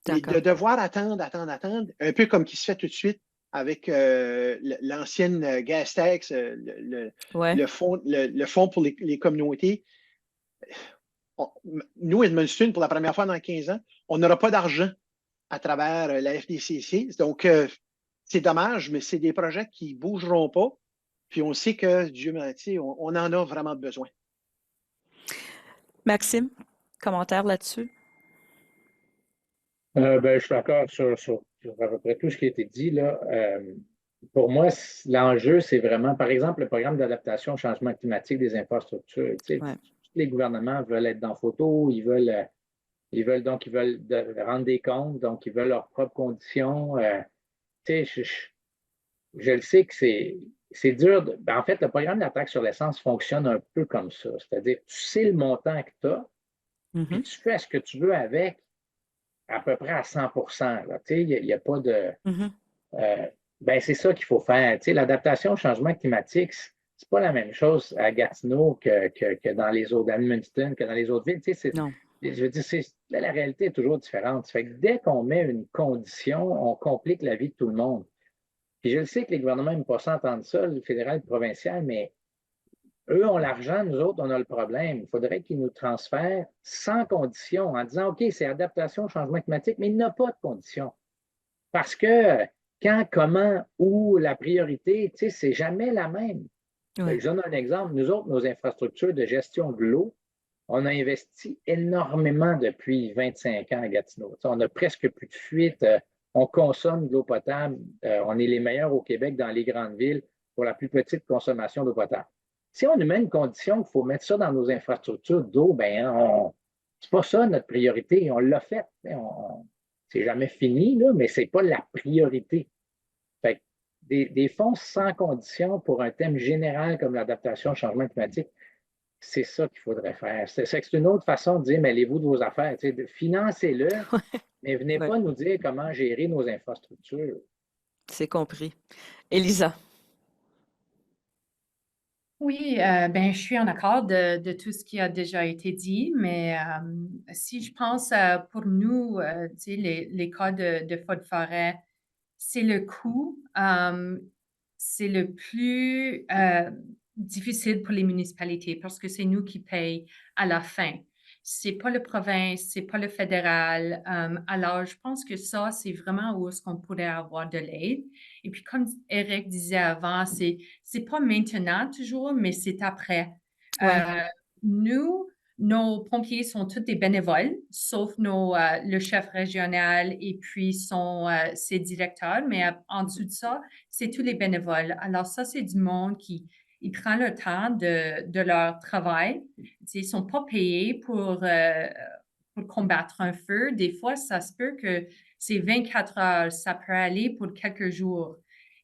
Mais de devoir attendre, un peu comme qui se fait tout de suite avec l'ancienne gas tax, le fonds pour les communautés. Nous, Edmundston, pour la première fois dans 15 ans, on n'aura pas d'argent à travers la FDCC. Donc, c'est dommage, mais c'est des projets qui ne bougeront pas. Puis on sait que, Dieu merci, on en a vraiment besoin. Maxime, commentaire là-dessus? Je suis d'accord sur à peu près tout ce qui a été dit, là. Pour moi, l'enjeu, c'est vraiment, par exemple, le programme d'adaptation au changement climatique des infrastructures. Tous les gouvernements veulent être dans photo, ils veulent rendre des comptes, donc ils veulent leurs propres conditions. Je le sais que c'est dur. En fait, le programme de la taxe sur l'essence fonctionne un peu comme ça. C'est-à-dire, tu sais le montant que tu as, puis tu fais ce que tu veux avec à peu près à 100 %. Il n'y a pas de... c'est ça qu'il faut faire. L'adaptation au changement climatique, c'est pas la même chose à Gatineau que dans les autres, Edmundston, que dans les autres villes. Non. Je veux dire, la réalité est toujours différente. Fait que dès qu'on met une condition, on complique la vie de tout le monde. Puis je le sais que les gouvernements n'aiment pas ça entendre ça, le fédéral et le provincial, mais eux ont l'argent, nous autres, on a le problème. Il faudrait qu'ils nous transfèrent sans condition, en disant, OK, c'est adaptation au changement climatique, mais il n'y a pas de condition. Parce que quand, comment, où, la priorité, c'est jamais la même. Je donne un exemple. Nous autres, nos infrastructures de gestion de l'eau, on a investi énormément depuis 25 ans à Gatineau. On a presque plus de fuites. On consomme de l'eau potable. On est les meilleurs au Québec dans les grandes villes pour la plus petite consommation d'eau potable. Si on nous met une condition qu'il faut mettre ça dans nos infrastructures d'eau, c'est pas ça notre priorité. On l'a fait. C'est jamais fini, là, mais c'est pas la priorité. Fait que des fonds sans condition pour un thème général comme l'adaptation au changement climatique, c'est ça qu'il faudrait faire. C'est une autre façon de dire, mêlez-vous de vos affaires. Financez-le, mais venez pas nous dire comment gérer nos infrastructures. C'est compris. Élisa. Oui, je suis en accord de tout ce qui a déjà été dit, mais si je pense pour nous, les cas de feux de forêt, c'est le coût, c'est le plus difficile pour les municipalités parce que c'est nous qui payons à la fin. C'est pas le province, c'est pas le fédéral. Alors, je pense que ça, c'est vraiment où est-ce qu'on pourrait avoir de l'aide. Et puis, comme Eric disait avant, c'est pas maintenant toujours, mais c'est après. Nous, nos pompiers sont tous des bénévoles, sauf le chef régional et puis ses directeurs. Mais en dessous de ça, c'est tous les bénévoles. Alors ça, c'est du monde qui prend le temps de leur travail. Ils ne sont pas payés pour combattre un feu. Des fois, ça se peut que c'est 24 heures. Ça peut aller pour quelques jours.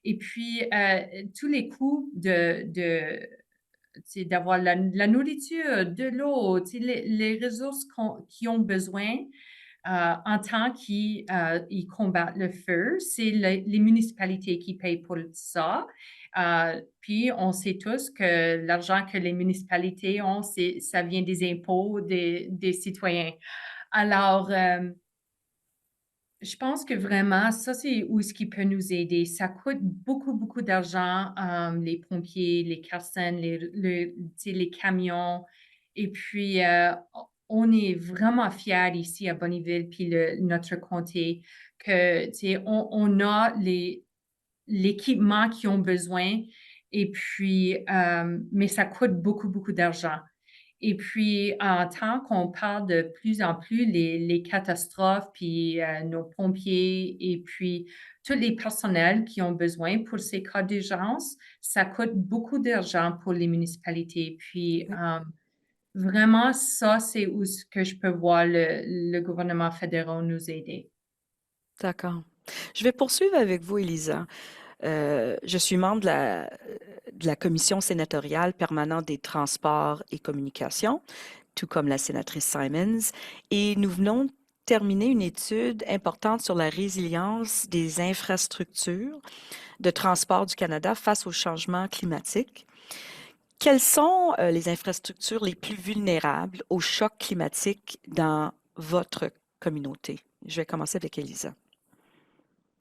Et puis, tous les coûts d'avoir la nourriture, de l'eau, les ressources qu'ils ont besoin en temps qu'ils ils combattent le feu. C'est les municipalités qui payent pour ça. Puis, on sait tous que l'argent que les municipalités ont, ça vient des impôts des citoyens. Alors, je pense que vraiment, ça, c'est où ce qui peut nous aider. Ça coûte beaucoup, beaucoup d'argent, les pompiers, les personnes, les camions. Et puis, on est vraiment fiers ici à Bonnyville, puis notre comté, que, on a l'équipement qu'ils ont besoin. Et puis, mais ça coûte beaucoup, beaucoup d'argent. Et puis, en tant qu'on parle de plus en plus les catastrophes, puis nos pompiers et puis tous les personnels qui ont besoin pour ces cas d'urgence, ça coûte beaucoup d'argent pour les municipalités. Puis, Oui. vraiment, ça, c'est où ce que je peux voir le gouvernement fédéral nous aider. D'accord. Je vais poursuivre avec vous, Elisa. Je suis membre de la commission sénatoriale permanente des transports et communications, tout comme la sénatrice Simons, et nous venons de terminer une étude importante sur la résilience des infrastructures de transport du Canada face au changement climatique. Quelles sont les infrastructures les plus vulnérables au choc climatique dans votre communauté? Je vais commencer avec Elisa.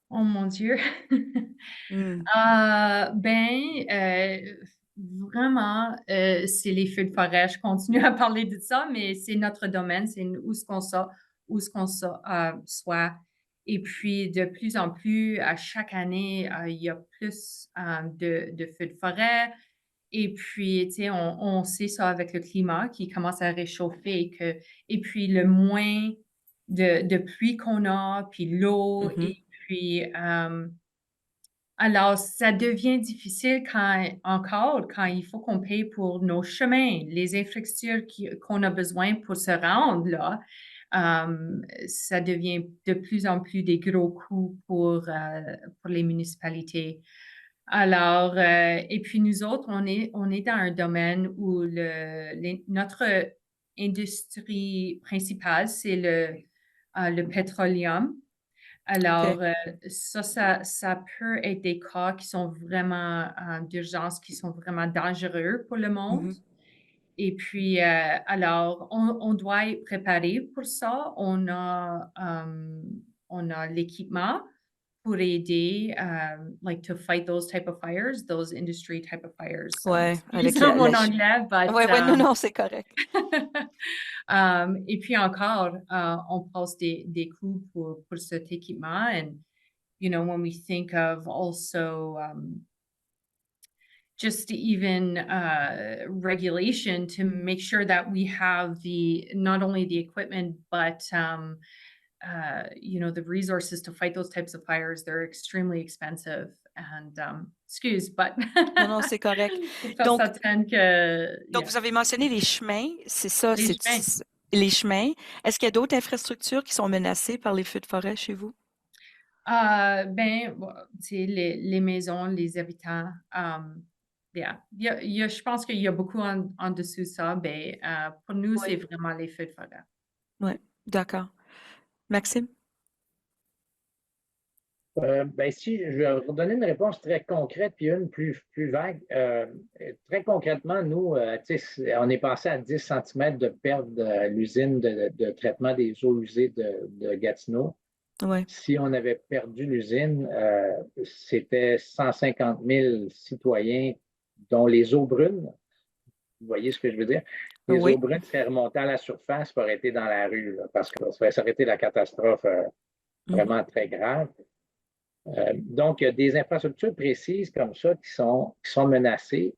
Oh mon Dieu! Hmm. Vraiment, c'est les feux de forêt. Je continue à parler de ça, mais c'est notre domaine, c'est où ce qu'on soit. Et puis, de plus en plus, à chaque année, il y a plus de feux de forêt. Et puis, tu sais, on sait ça avec le climat qui commence à réchauffer. Et puis, le moins de pluie qu'on a, puis l'eau, Mhm. et puis... alors, ça devient difficile quand il faut qu'on paye pour nos chemins, les infrastructures qu'on a besoin pour se rendre là. Ça devient de plus en plus des gros coûts pour les municipalités. Alors, et puis nous autres, on est dans un domaine où notre industrie principale, c'est le pétroleum. OK. Alors, ça peut être des cas qui sont vraiment d'urgence, qui sont vraiment dangereux pour le monde. Mhm. Et puis, alors, on doit être préparé pour ça. On a l'équipement pour aider, like to fight those type of fires, those industry type of fires. Ouais, avec Excuse mon anglais, but Ouais, non, non, c'est correct. et puis encore, on passe des coûts pour cet équipement. And, you know, when we think of also just even regulation to make sure that we have not only the equipment, but you know, the resources to fight those types of fires, they're extremely expensive. And excuse, but Non, non, c'est correct. faut faire Donc, ça tant que, donc, yeah. vous avez mentionné les chemins, c'est ça, Les chemins. les chemins. Est-ce qu'il y a d'autres infrastructures qui sont menacées par les feux de forêt chez vous? Tu sais, les maisons, les habitants, yeah. Je pense qu'il y a beaucoup en dessous de ça. Pour nous, c'est Oui. vraiment les feux de forêt. Oui, d'accord. Maxime? Si je vais vous donner une réponse très concrète puis une plus vague. Très concrètement, nous, on est passé à 10 cm de perte de l'usine de traitement des eaux usées de Gatineau. Oui. Si on avait perdu l'usine, c'était 150 000 citoyens, dont les eaux brunes. Vous voyez ce que je veux dire? Les Oui. eaux brunes seraient remontées à la surface pour être dans la rue, là, parce que ça aurait été la catastrophe vraiment très grave. Donc, il y a des infrastructures précises comme ça qui sont menacées.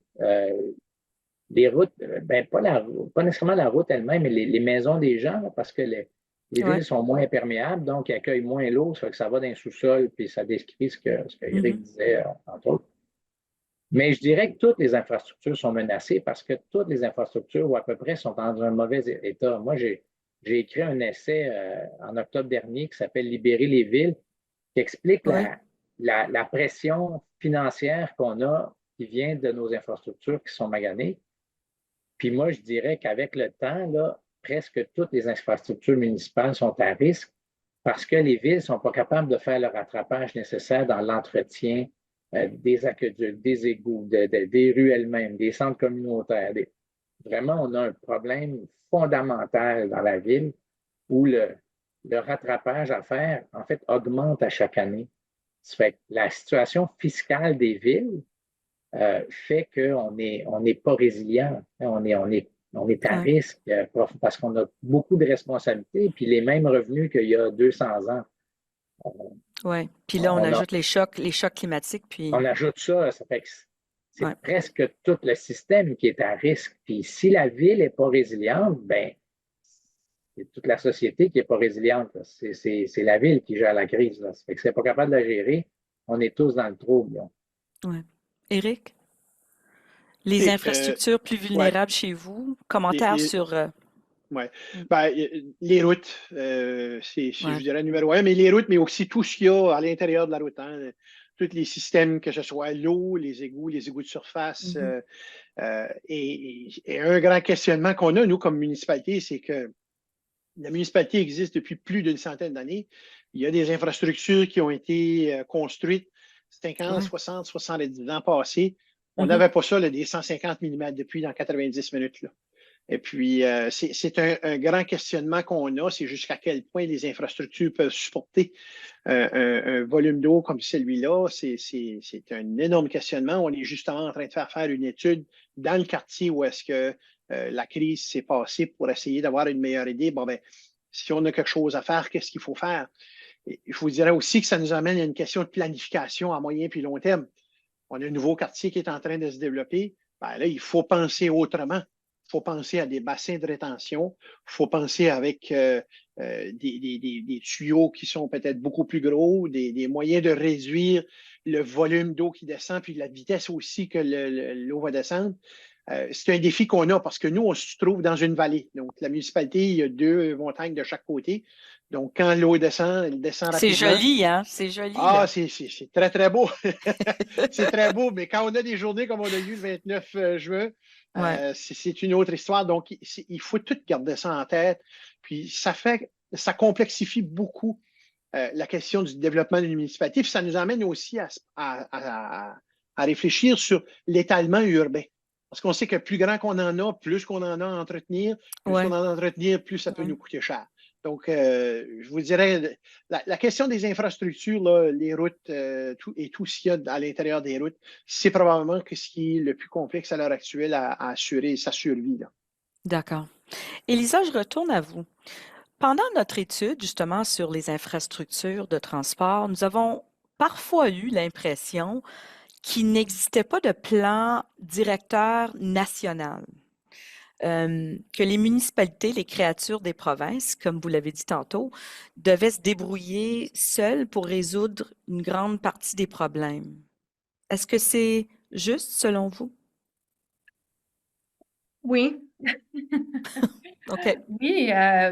Les routes, pas nécessairement la route elle-même, mais les maisons des gens, là, parce que les villes sont moins imperméables, donc ils accueillent moins l'eau, ça fait que ça va dans le sous-sol, puis ça décrit ce que Eric disait, entre autres. Mais je dirais que toutes les infrastructures sont menacées parce que toutes les infrastructures, ou à peu près, sont dans un mauvais état. Moi, j'ai écrit un essai en octobre dernier qui s'appelle « Libérer les villes », qui explique la pression financière qu'on a qui vient de nos infrastructures qui sont maganées. Puis moi, je dirais qu'avec le temps, là, presque toutes les infrastructures municipales sont à risque parce que les villes ne sont pas capables de faire le rattrapage nécessaire dans l'entretien des aqueducs, des égouts, des rues elles-mêmes, des centres communautaires. Vraiment, on a un problème fondamental dans la ville où le rattrapage à faire, en fait, augmente à chaque année. Ça fait que la situation fiscale des villes fait qu'on n'est pas résilient. On est à risque parce qu'on a beaucoup de responsabilités, puis les mêmes revenus qu'il y a 200 ans. Oui. Puis là, on ajoute les chocs climatiques. Puis... On ajoute ça fait que c'est presque tout le système qui est à risque. Puis si la ville n'est pas résiliente, ben c'est toute la société qui n'est pas résiliente. C'est la ville qui gère la crise. Là. Ça fait que si elle n'est pas capable de la gérer, on est tous dans le trouble. Oui. Éric? Les infrastructures plus vulnérables chez vous? Commentaires sur... Oui. Ben, les routes, je dirais numéro 1, mais les routes, mais aussi tout ce qu'il y a à l'intérieur de la route. Hein, tous les systèmes, que ce soit l'eau, les égouts de surface. Et un grand questionnement qu'on a, nous, comme municipalité, c'est que la municipalité existe depuis plus d'une centaine d'années. Il y a des infrastructures qui ont été construites 50, 60, 70 ans passés. On n'avait pas ça, là, des 150 mm depuis dans 90 minutes. Là. Et puis, c'est un grand questionnement qu'on a, c'est jusqu'à quel point les infrastructures peuvent supporter un volume d'eau comme celui-là. C'est un énorme questionnement. On est justement en train de faire une étude dans le quartier où est-ce que la crise s'est passée pour essayer d'avoir une meilleure idée. Bon, ben, si on a quelque chose à faire, qu'est-ce qu'il faut faire? Et je vous dirais aussi que ça nous amène à une question de planification à moyen puis long terme. On a un nouveau quartier qui est en train de se développer. Ben là, il faut penser autrement. Il faut penser à des bassins de rétention. Il faut penser avec des tuyaux qui sont peut-être beaucoup plus gros, des moyens de réduire le volume d'eau qui descend, puis la vitesse aussi que l'eau va descendre. C'est un défi qu'on a parce que nous, on se trouve dans une vallée. Donc, la municipalité, il y a 2 montagnes de chaque côté. Donc, quand l'eau descend, elle descend rapidement. C'est joli, hein? C'est joli. Ah, c'est très, très beau. C'est très beau, mais quand on a des journées comme on a eu le 29 juin, c'est une autre histoire. Donc, il faut tout garder ça en tête. Puis, ça complexifie beaucoup la question du développement d'une municipalité. Puis, ça nous amène aussi à réfléchir sur l'étalement urbain. Parce qu'on sait que plus grand qu'on en a, plus qu'on en a à entretenir, plus qu'on en a à entretenir, plus ça peut nous coûter cher. Donc, je vous dirais, la question des infrastructures, là, les routes et tout ce qu'il y a à l'intérieur des routes, c'est probablement ce qui est le plus complexe à l'heure actuelle à assurer sa survie. D'accord. Élisa, je retourne à vous. Pendant notre étude, justement, sur les infrastructures de transport, nous avons parfois eu l'impression qu'il n'existait pas de plan directeur national. Que les municipalités, les créatures des provinces, comme vous l'avez dit tantôt, devaient se débrouiller seules pour résoudre une grande partie des problèmes. Est-ce que c'est juste selon vous? Oui. OK. Oui,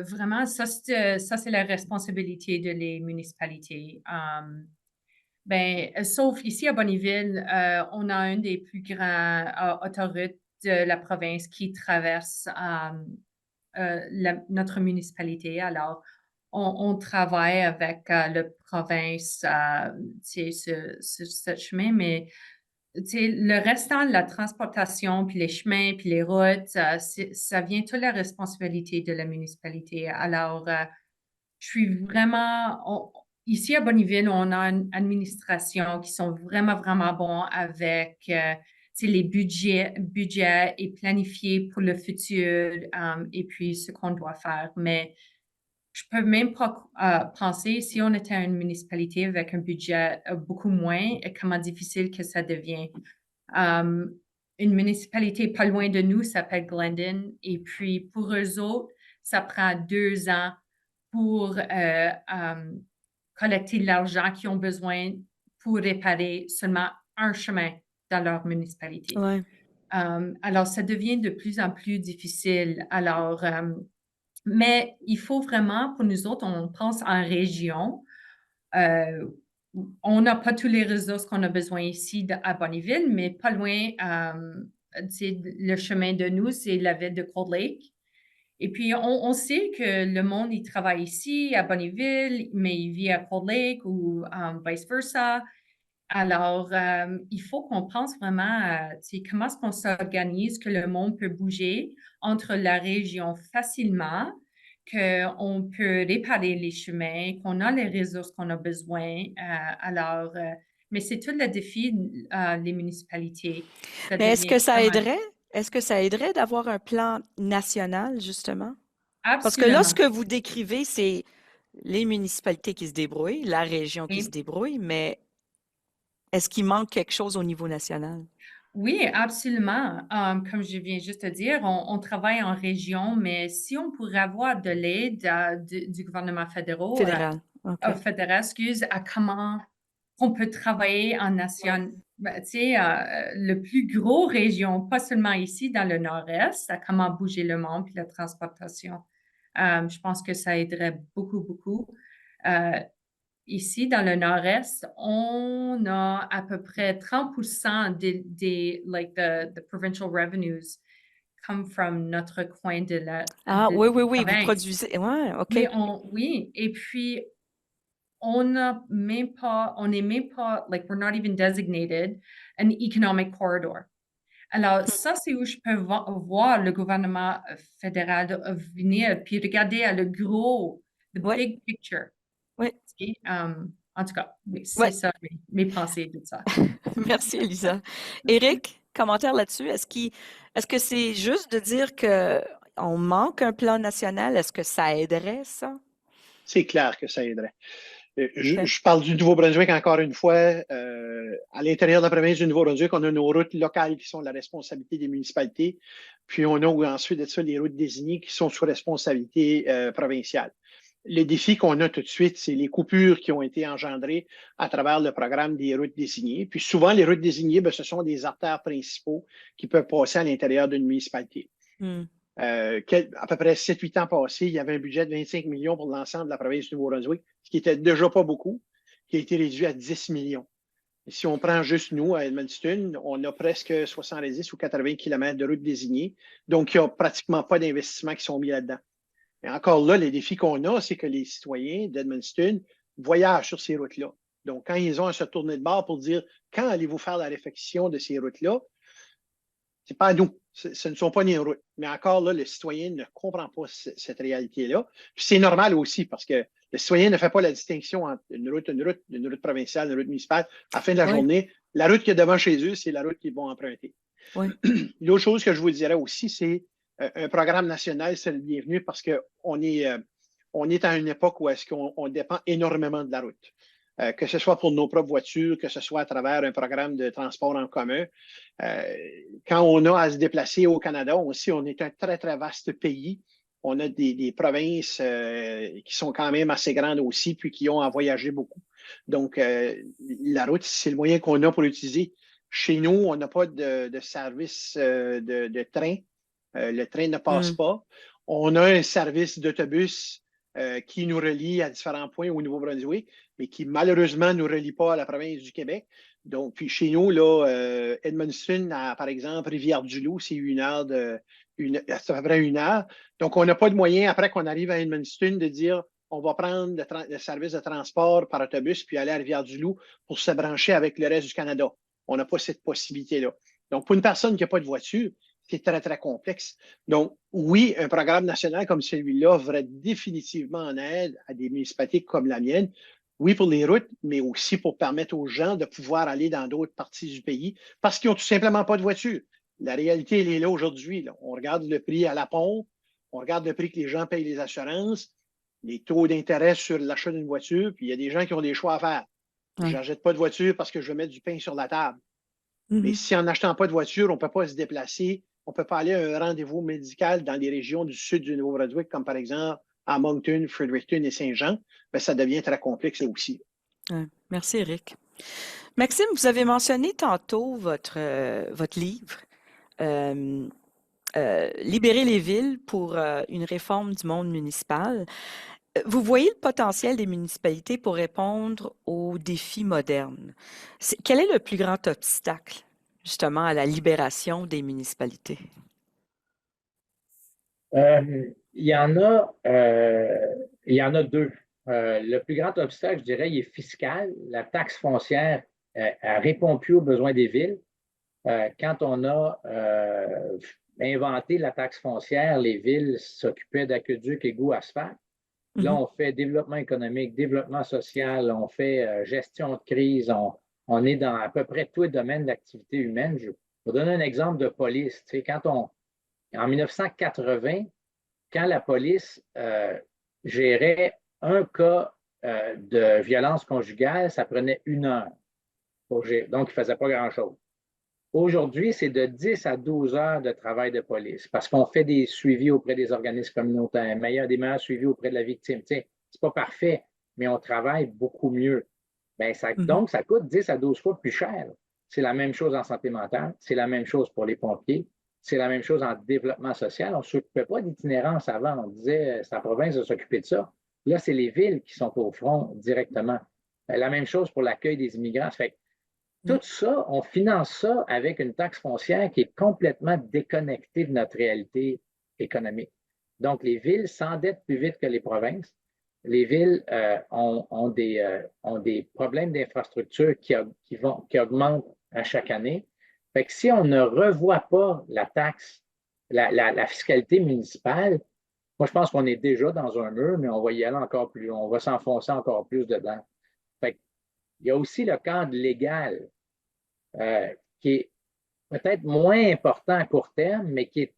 vraiment, ça, c'est la responsabilité de les municipalités. Sauf ici à Bonnyville, on a une des plus grands autoroutes de la province qui traverse notre municipalité. Alors, on travaille avec la province, ce chemin, mais le restant de la transportation, puis les chemins, puis les routes, ça vient toute la responsabilité de la municipalité. Alors, je suis vraiment... Ici à Bonnyville, on a une administration qui sont vraiment, vraiment bons avec les budgets et planifier pour le futur et puis ce qu'on doit faire. Mais je peux même pas penser, si on était une municipalité avec un budget beaucoup moins, comment difficile que ça devient. Une municipalité pas loin de nous s'appelle Glendon. Et puis, pour eux autres, ça prend 2 ans pour collecter l'argent qu'ils ont besoin pour réparer seulement un chemin dans leur municipalité. Ouais. Alors, ça devient de plus en plus difficile. Alors, mais il faut vraiment, pour nous autres, on pense en région. On n'a pas tous les ressources qu'on a besoin ici à Bonnyville, mais pas loin, le chemin de nous, c'est la ville de Cold Lake. Et puis, on sait que le monde, il travaille ici, à Bonnyville, mais il vit à Cold Lake ou vice versa. Alors, il faut qu'on pense vraiment à comment est-ce qu'on s'organise, que le monde peut bouger entre la région facilement, qu'on peut réparer les chemins, qu'on a les ressources qu'on a besoin. Mais c'est tout le défi des municipalités. Ça Mais est-ce devient que ça vraiment- aiderait? Est-ce que ça aiderait d'avoir un plan national, justement? Parce que là, ce Absolument. que vous décrivez, c'est les municipalités qui se débrouillent, la région qui se Oui. débrouille, mais est-ce qu'il manque quelque chose au niveau national? Oui, absolument. Comme je viens juste de dire, on travaille en région, mais si on pourrait avoir de l'aide du gouvernement Fédéral. OK. fédéral, à comment on peut travailler en nation, le plus gros région, pas seulement ici dans le nord-est, à comment bouger le monde puis la transportation. Je pense que ça aiderait beaucoup, beaucoup. Ici, dans le nord-est, on a à peu près 30% the provincial revenues come from notre coin de la Ah, de oui, oui, oui, vous province. produisez. Ouais, OK. Mais oui, et puis on n'est même pas, we're not even designated an economic corridor. Alors, ça, c'est où je peux voir le gouvernement fédéral venir puis regarder à le gros, the Ouais, big picture. ouais, En tout cas, oui, c'est ouais. ça, mes pensées de ça. Merci, Elisa. Éric, commentaire là-dessus. Est-ce que c'est juste de dire que on manque un plan national? Est-ce que ça aiderait, ça? C'est clair que ça aiderait. OK. Je parle du Nouveau-Brunswick encore une fois. À l'intérieur de la province du Nouveau-Brunswick, on a nos routes locales qui sont la responsabilité des municipalités. Puis on a ensuite de ça les routes désignées qui sont sous responsabilité provinciale. Le défi qu'on a tout de suite, c'est les coupures qui ont été engendrées à travers le programme des routes désignées. Puis souvent, les routes désignées, bien, ce sont des artères principaux qui peuvent passer à l'intérieur d'une municipalité. Hmm. À peu près 7-8 ans passés, il y avait un budget de 25 millions pour l'ensemble de la province du Nouveau-Brunswick, ce qui était déjà pas beaucoup, qui a été réduit à 10 millions. Et si on prend juste nous, à Edmundston, on a presque 70 ou 80 km de routes désignées. Donc, il n'y a pratiquement pas d'investissements qui sont mis là-dedans. Et encore là, les défis qu'on a, c'est que les citoyens d'Edmundston voyagent sur ces routes-là. Donc, quand ils ont à se tourner de bord pour dire quand allez-vous faire la réfection de ces routes-là, c'est pas à nous. Ce ne sont pas des routes. Mais encore là, le citoyen ne comprend pas cette réalité-là. Puis c'est normal aussi parce que le citoyen ne fait pas la distinction entre une route provinciale, une route municipale. À la fin de la journée, la route qui est devant chez eux, c'est la route qu'ils vont emprunter. Oui. L'autre chose que je vous dirais aussi, c'est un programme national, c'est le bienvenu parce qu'on est à une époque où est-ce qu'on dépend énormément de la route. Que ce soit pour nos propres voitures, que ce soit à travers un programme de transport en commun. Quand on a à se déplacer au Canada, aussi, on est un très, très vaste pays. On a des provinces qui sont quand même assez grandes aussi, puis qui ont à voyager beaucoup. Donc, la route, c'est le moyen qu'on a pour l'utiliser. Chez nous, on n'a pas de service de train. Le train ne passe pas. On a un service d'autobus qui nous relie à différents points au Nouveau-Brunswick, mais qui malheureusement ne nous relie pas à la province du Québec. Donc, puis chez nous, là, Edmundston, par exemple, Rivière-du-Loup, c'est c'est à peu près 1 heure. Donc, on n'a pas de moyen, après qu'on arrive à Edmundston, de dire on va prendre le service de transport par autobus puis aller à Rivière-du-Loup pour se brancher avec le reste du Canada. On n'a pas cette possibilité-là. Donc, pour une personne qui n'a pas de voiture, c'est très, très complexe. Donc, oui, un programme national comme celui-là va définitivement en aide à des municipalités comme la mienne. Oui, pour les routes, mais aussi pour permettre aux gens de pouvoir aller dans d'autres parties du pays parce qu'ils n'ont tout simplement pas de voiture. La réalité, elle est là aujourd'hui. On regarde le prix à la pompe, on regarde le prix que les gens payent les assurances, les taux d'intérêt sur l'achat d'une voiture, puis il y a des gens qui ont des choix à faire. Je n'achète pas de voiture parce que je veux mettre du pain sur la table. Mais si en n'achetant pas de voiture, on ne peut pas se déplacer, on ne peut pas aller à un rendez-vous médical dans les régions du sud du Nouveau-Brunswick, comme par exemple à Moncton, Fredericton et Saint-Jean, bien, ça devient très complexe là aussi. Merci, Éric. Maxime, vous avez mentionné tantôt votre livre, Libérer les villes pour une réforme du monde municipal. Vous voyez le potentiel des municipalités pour répondre aux défis modernes. Quel est le plus grand obstacle justement à la libération des municipalités? Il y en a deux. Le plus grand obstacle, je dirais, il est fiscal. La taxe foncière elle répond plus aux besoins des villes. Quand on a inventé la taxe foncière, les villes s'occupaient d'aqueducs, égouts, asphalte. Là, on fait développement économique, développement social, on fait gestion de crise, on est dans à peu près tous les domaines d'activité humaine. Je vais vous donner un exemple de police. Tu sais, en 1980, quand la police gérait un cas de violence conjugale, ça prenait 1 heure pour gérer. Donc, il ne faisait pas grand-chose. Aujourd'hui, c'est de 10 à 12 heures de travail de police parce qu'on fait des suivis auprès des organismes communautaires, des meilleurs suivis auprès de la victime. Tu sais, c'est pas parfait, mais on travaille beaucoup mieux. Donc, ça coûte 10 à 12 fois plus cher. C'est la même chose en santé mentale, c'est la même chose pour les pompiers, c'est la même chose en développement social. On ne s'occupait pas d'itinérance avant. On disait, c'est la province de s'occuper de ça. Là, c'est les villes qui sont au front directement. La même chose pour l'accueil des immigrants. Ça fait tout ça, on finance ça avec une taxe foncière qui est complètement déconnectée de notre réalité économique. Donc, les villes s'endettent plus vite que les provinces. Les villes ont des problèmes d'infrastructure qui augmentent à chaque année. Fait que si on ne revoit pas la taxe, la fiscalité municipale, moi, je pense qu'on est déjà dans un mur, mais on va y aller encore plus, on va s'enfoncer encore plus dedans. Fait que, il y a aussi le cadre légal qui est peut-être moins important à court terme, mais qui est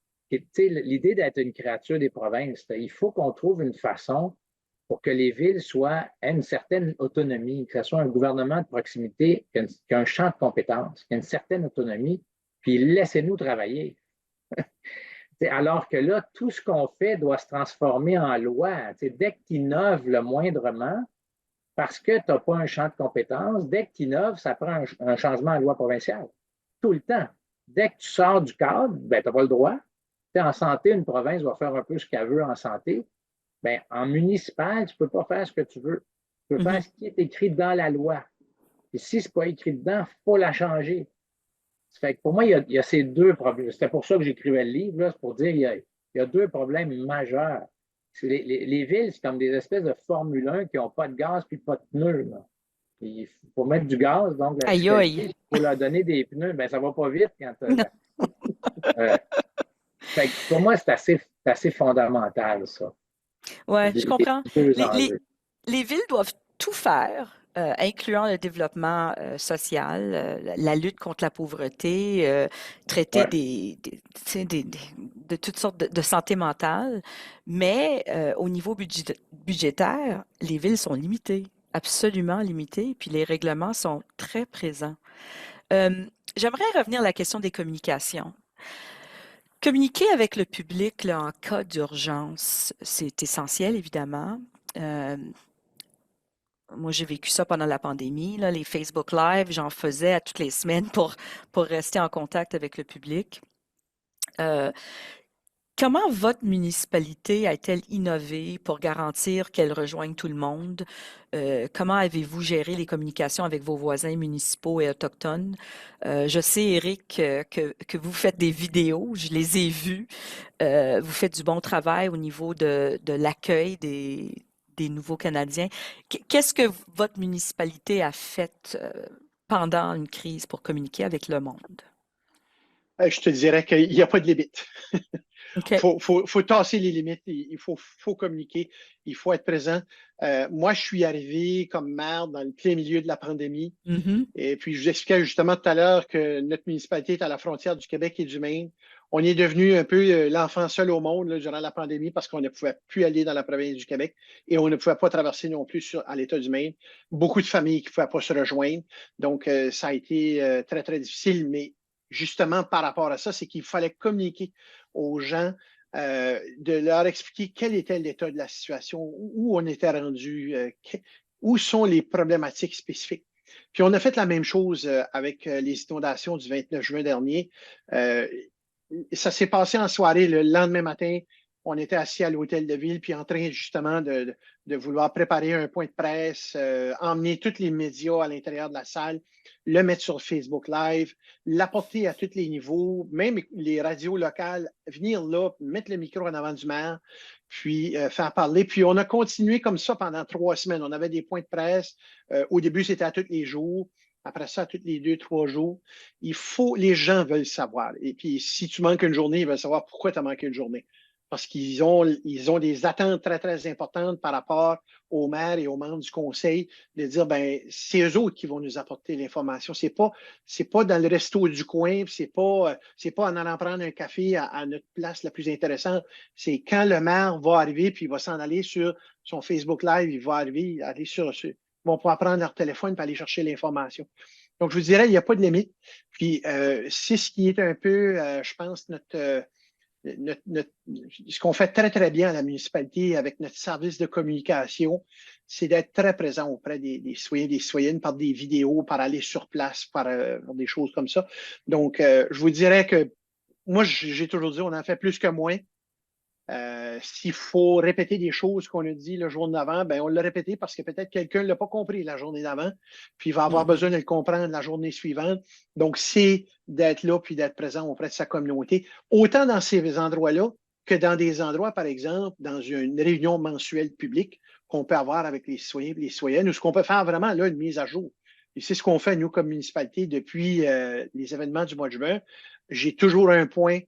l'idée d'être une créature des provinces. Il faut qu'on trouve une façon pour que les villes aient une certaine autonomie, que ce soit un gouvernement de proximité qui a un champ de compétences, qui a une certaine autonomie, puis laissez-nous travailler. Alors que là, tout ce qu'on fait doit se transformer en loi. Dès que tu innoves le moindrement, parce que tu n'as pas un champ de compétences, dès que tu innoves, ça prend un changement à loi provinciale. Tout le temps. Dès que tu sors du cadre, ben, tu n'as pas le droit. En santé, une province va faire un peu ce qu'elle veut en santé. Ben, en municipal, tu ne peux pas faire ce que tu veux. Tu peux faire ce qui est écrit dans la loi. Et si ce n'est pas écrit dedans, il faut la changer. Ça fait que pour moi, il y a ces deux problèmes. C'était pour ça que j'écrivais le livre, là, c'est pour dire qu'il y a deux problèmes majeurs. Les villes, c'est comme des espèces de Formule 1 qui n'ont pas de gaz puis pas de pneus. Là. Il faut mettre du gaz, donc il faut leur donner des pneus. Ben, ça ne va pas vite quand fait que pour moi, c'est assez fondamental, ça. Oui, je comprends. Les villes doivent tout faire, incluant le développement social, la lutte contre la pauvreté, traiter de toutes sortes de santé mentale, mais au niveau budgétaire, les villes sont limitées, absolument limitées, puis les règlements sont très présents. J'aimerais revenir à la question des communications. Communiquer avec le public là, en cas d'urgence, c'est essentiel, évidemment. Moi, j'ai vécu ça pendant la pandémie, là, les Facebook Live, j'en faisais à toutes les semaines pour rester en contact avec le public. Comment votre municipalité a-t-elle innové pour garantir qu'elle rejoigne tout le monde? Comment avez-vous géré les communications avec vos voisins municipaux et autochtones? Je sais, Éric, que vous faites des vidéos, je les ai vues. Vous faites du bon travail au niveau de l'accueil des nouveaux Canadiens. Qu'est-ce que votre municipalité a fait pendant une crise pour communiquer avec le monde? Je te dirais qu'il n'y a pas de limite. Okay. Faut tasser les limites, il faut communiquer, il faut être présent. Moi, je suis arrivé comme maire dans le plein milieu de la pandémie. Et puis, je vous expliquais justement tout à l'heure que notre municipalité est à la frontière du Québec et du Maine. On est devenu un peu l'enfant seul au monde là, durant la pandémie parce qu'on ne pouvait plus aller dans la province du Québec et on ne pouvait pas traverser non plus à l'État du Maine. Beaucoup de familles qui ne pouvaient pas se rejoindre. Donc, ça a été très, très difficile. Mais justement, par rapport à ça, c'est qu'il fallait communiquer aux gens, de leur expliquer quel était l'état de la situation, où on était rendu, où sont les problématiques spécifiques. Puis on a fait la même chose avec les inondations du 29 juin dernier. Ça s'est passé en soirée le lendemain matin. on était assis à l'hôtel de ville, puis en train justement de vouloir préparer un point de presse, emmener tous les médias à l'intérieur de la salle, le mettre sur Facebook Live, l'apporter à tous les niveaux, même les radios locales, venir là, mettre le micro en avant du maire, puis faire parler. Puis on a continué comme ça pendant 3 semaines. On avait des points de presse. Au début, c'était à tous les jours. Après ça, tous les 2-3 jours. Les gens veulent savoir. Et puis, si tu manques une journée, ils veulent savoir pourquoi tu as manqué une journée. Parce qu'ils ont des attentes très, très importantes par rapport aux maires et aux membres du conseil, de dire, ben, c'est eux autres qui vont nous apporter l'information. C'est pas dans le resto du coin, c'est pas en allant prendre un café à notre place la plus intéressante. C'est quand le maire va arriver, puis il va s'en aller sur son Facebook Live, il va aller sur vont pouvoir prendre leur téléphone et aller chercher l'information. Donc, je vous dirais, il n'y a pas de limite. Puis, c'est ce qui est un peu, je pense, ce qu'on fait très, très bien à la municipalité avec notre service de communication, c'est d'être très présent auprès des citoyens, des citoyennes par des vidéos, par aller sur place, par des choses comme ça. Donc, je vous dirais que moi, j'ai toujours dit, on en fait plus que moins. S'il faut répéter des choses qu'on a dit le jour d'avant, ben on l'a répété parce que peut-être quelqu'un ne l'a pas compris la journée d'avant, puis il va avoir besoin de le comprendre la journée suivante. Donc, c'est d'être là puis d'être présent auprès de sa communauté, autant dans ces endroits-là que dans des endroits, par exemple, dans une réunion mensuelle publique qu'on peut avoir avec les citoyens et les citoyennes, ou ce qu'on peut faire vraiment là, une mise à jour. Et c'est ce qu'on fait, nous, comme municipalité, depuis les événements du mois de juin. J'ai toujours un point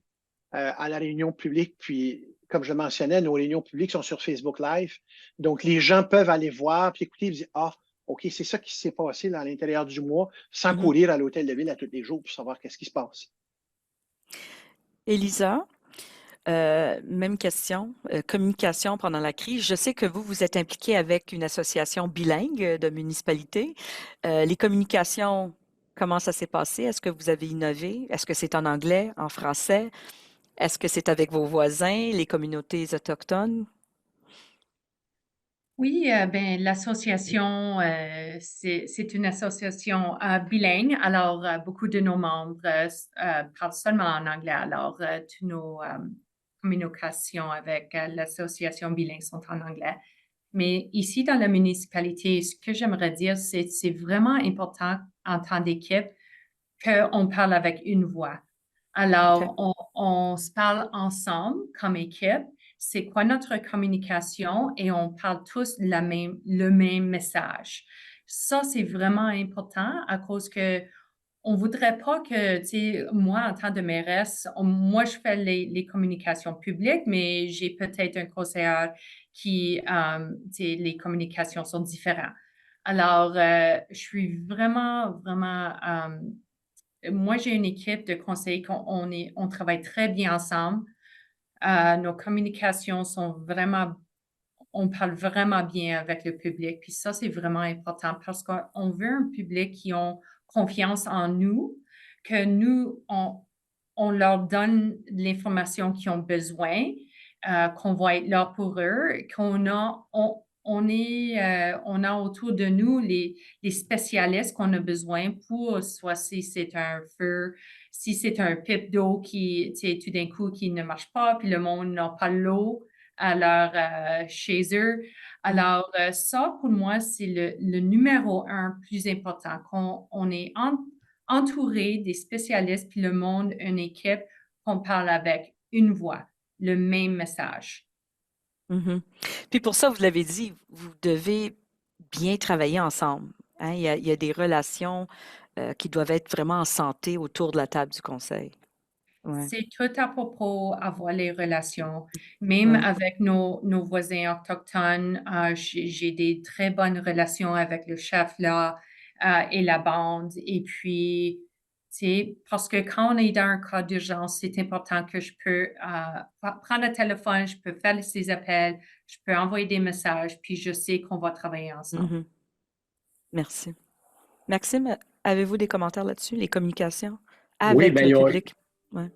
à la réunion publique, puis comme je le mentionnais, nos réunions publiques sont sur Facebook Live. Donc, les gens peuvent aller voir, puis écouter, et dire, ah, OK, c'est ça qui s'est passé à l'intérieur du mois, sans courir à l'hôtel de ville à tous les jours pour savoir qu'est-ce qui se passe. Élisa, même question, communication pendant la crise. Je sais que vous êtes impliqué avec une association bilingue de municipalités. Les communications, comment ça s'est passé? Est-ce que vous avez innové? Est-ce que c'est en anglais, en français? Est-ce que c'est avec vos voisins, les communautés autochtones? Oui, ben, l'association, c'est une association bilingue. Alors, beaucoup de nos membres parlent seulement en anglais. Alors, toutes nos communications avec l'association bilingue sont en anglais. Mais ici, dans la municipalité, ce que j'aimerais dire, c'est vraiment important en temps d'équipe qu'on parle avec une voix. Alors, on se parle ensemble comme équipe. C'est quoi notre communication et on parle tous le même message. Ça, c'est vraiment important à cause que on voudrait pas que, tu sais, moi, en tant que mairesse, moi, je fais les communications publiques, mais j'ai peut-être un conseiller qui, tu sais, les communications sont différentes. Alors, je suis vraiment, moi, j'ai une équipe de conseillers on travaille très bien ensemble. Nos communications sont vraiment, on parle vraiment bien avec le public. Puis ça, c'est vraiment important parce qu'on veut un public qui a confiance en nous, que nous, on leur donne l'information qu'ils ont besoin, qu'on va être là pour eux, on a autour de nous les spécialistes qu'on a besoin pour, soit si c'est un feu, si c'est un pipe d'eau qui, tu sais, tout d'un coup, qui ne marche pas, puis le monde n'a pas l'eau chez eux. Alors, ça, pour moi, c'est le numéro 1 plus important, qu'on est entouré des spécialistes, puis le monde, une équipe, qu'on parle avec une voix, le même message. Puis pour ça, vous l'avez dit, vous devez bien travailler ensemble. Hein? Il y a des relations qui doivent être vraiment en santé autour de la table du conseil. Ouais. C'est tout à propos avoir les relations. Même avec nos voisins autochtones, j'ai des très bonnes relations avec le chef là et la bande. Et puis, tu sais, parce que quand on est dans un cas d'urgence, c'est important que je peux prendre le téléphone, je peux faire ces appels, je peux envoyer des messages, puis je sais qu'on va travailler ensemble. Merci. Maxime, avez-vous des commentaires là-dessus, les communications Oui, avec le public? Ouais.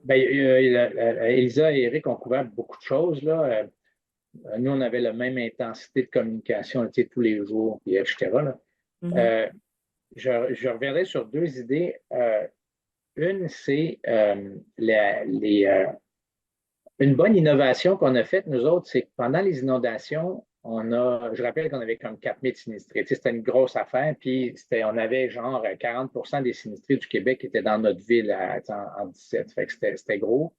Élisa et Eric ont couvert beaucoup de choses, là. Nous, on avait la même intensité de communication, tu sais, tous les jours, puis etc. Là. Je reviendrai sur 2 idées. Une, c'est Une bonne innovation qu'on a faite, nous autres, c'est que pendant les inondations, je rappelle qu'on avait comme 4000 sinistrés. Tu sais, c'était une grosse affaire, puis on avait genre 40% des sinistrés du Québec qui étaient dans notre ville en 17. Fait que c'était gros.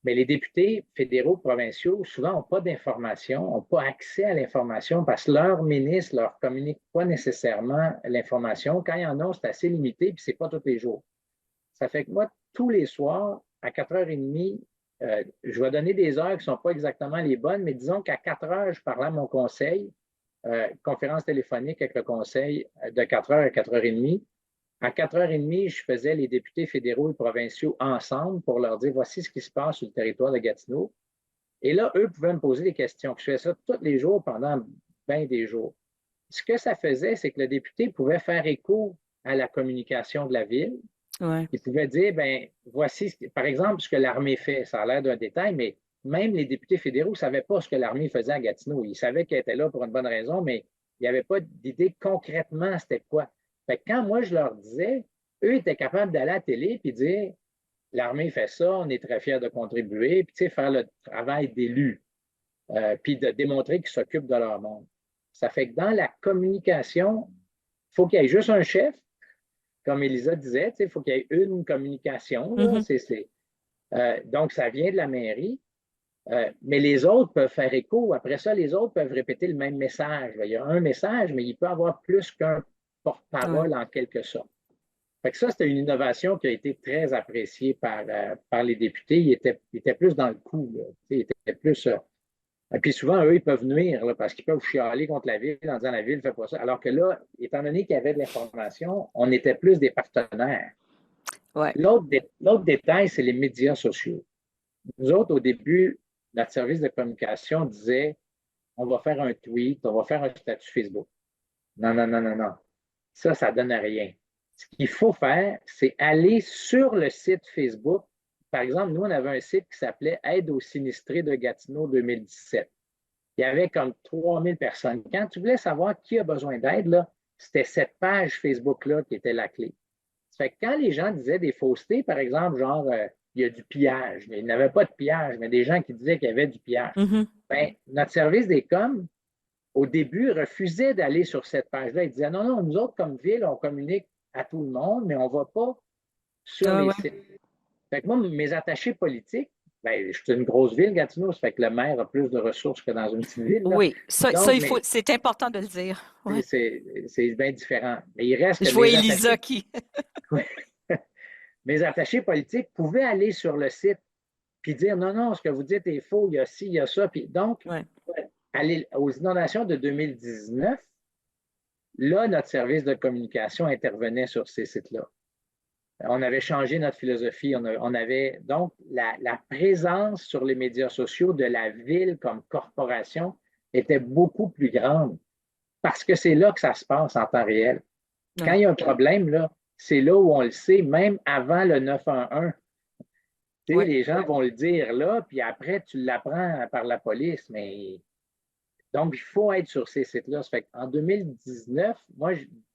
Mais les députés fédéraux, provinciaux, souvent n'ont pas d'informations, n'ont pas accès à l'information parce que leurs ministres ne leur communiquent pas nécessairement l'information. Quand il y en a, c'est assez limité, puis ce n'est pas tous les jours. Ça fait que moi, tous les soirs, à 4h30, je vais donner des heures qui ne sont pas exactement les bonnes, mais disons qu'à 4h, je parlais à mon conseil, conférence téléphonique avec le conseil de 4h à 4h30. À 4h30, je faisais les députés fédéraux et provinciaux ensemble pour leur dire voici ce qui se passe sur le territoire de Gatineau. Et là, eux pouvaient me poser des questions. Je fais ça tous les jours pendant bien des jours. Ce que ça faisait, c'est que le député pouvait faire écho à la communication de la ville. Ouais. Il pouvait dire ben voici, par exemple, ce que l'armée fait. Ça a l'air d'un détail, mais même les députés fédéraux ne savaient pas ce que l'armée faisait à Gatineau. Ils savaient qu'elle était là pour une bonne raison, mais il n'y avait pas d'idée concrètement c'était quoi. Fait que quand moi, je leur disais, eux étaient capables d'aller à la télé et dire l'armée fait ça, on est très fiers de contribuer, puis faire le travail d'élu, puis de démontrer qu'ils s'occupent de leur monde. Ça fait que dans la communication, il faut qu'il y ait juste un chef, comme Élisa disait, il faut qu'il y ait une communication. Là, donc, ça vient de la mairie, mais les autres peuvent faire écho. Après ça, les autres peuvent répéter le même message. Il y a un message, mais il peut avoir plus qu'un porte-parole en quelque sorte. Fait que ça, c'était une innovation qui a été très appréciée par les députés. Ils étaient plus dans le coup. Là. Ils étaient plus. Et puis souvent, eux, ils peuvent nuire là, parce qu'ils peuvent chialer contre la ville en disant la ville ne fait pas ça. Alors que là, étant donné qu'il y avait de l'information, on était plus des partenaires. Ouais. L'autre détail, c'est les médias sociaux. Nous autres, au début, notre service de communication disait on va faire un tweet, on va faire un statut Facebook. Non. Ça ne donne rien. Ce qu'il faut faire, c'est aller sur le site Facebook. Par exemple, nous, on avait un site qui s'appelait Aide aux sinistrés de Gatineau 2017. Il y avait comme 3000 personnes. Quand tu voulais savoir qui a besoin d'aide, c'était cette page Facebook-là qui était la clé. Ça fait que quand les gens disaient des faussetés, par exemple, genre, il y a du pillage, mais il n'y avait pas de pillage, mais des gens qui disaient qu'il y avait du pillage. Mm-hmm. Bien, notre service des coms, au début, refusait d'aller sur cette page-là. Ils disaient non, nous autres, comme ville, on communique à tout le monde, mais on ne va pas sur les sites. Fait que moi, mes attachés politiques, je suis une grosse ville, Gatineau, ça fait que le maire a plus de ressources que dans une petite ville. Là. Oui, c'est important de le dire. Ouais. C'est bien différent. Mais il reste. Je vois Élisa qui. Mes attachés politiques pouvaient aller sur le site puis dire non, ce que vous dites est faux, il y a ci, il y a ça. Puis donc, aller aux inondations de 2019, là, notre service de communication intervenait sur ces sites-là. On avait changé notre philosophie. On avait donc la présence sur les médias sociaux de la ville comme corporation était beaucoup plus grande parce que c'est là que ça se passe en temps réel. Quand il y a un problème, là, c'est là où on le sait, même avant le 911. Les gens vont le dire là, puis après, tu l'apprends par la police. Mais donc, il faut être sur ces sites-là. Ça fait qu'en 2019, moi,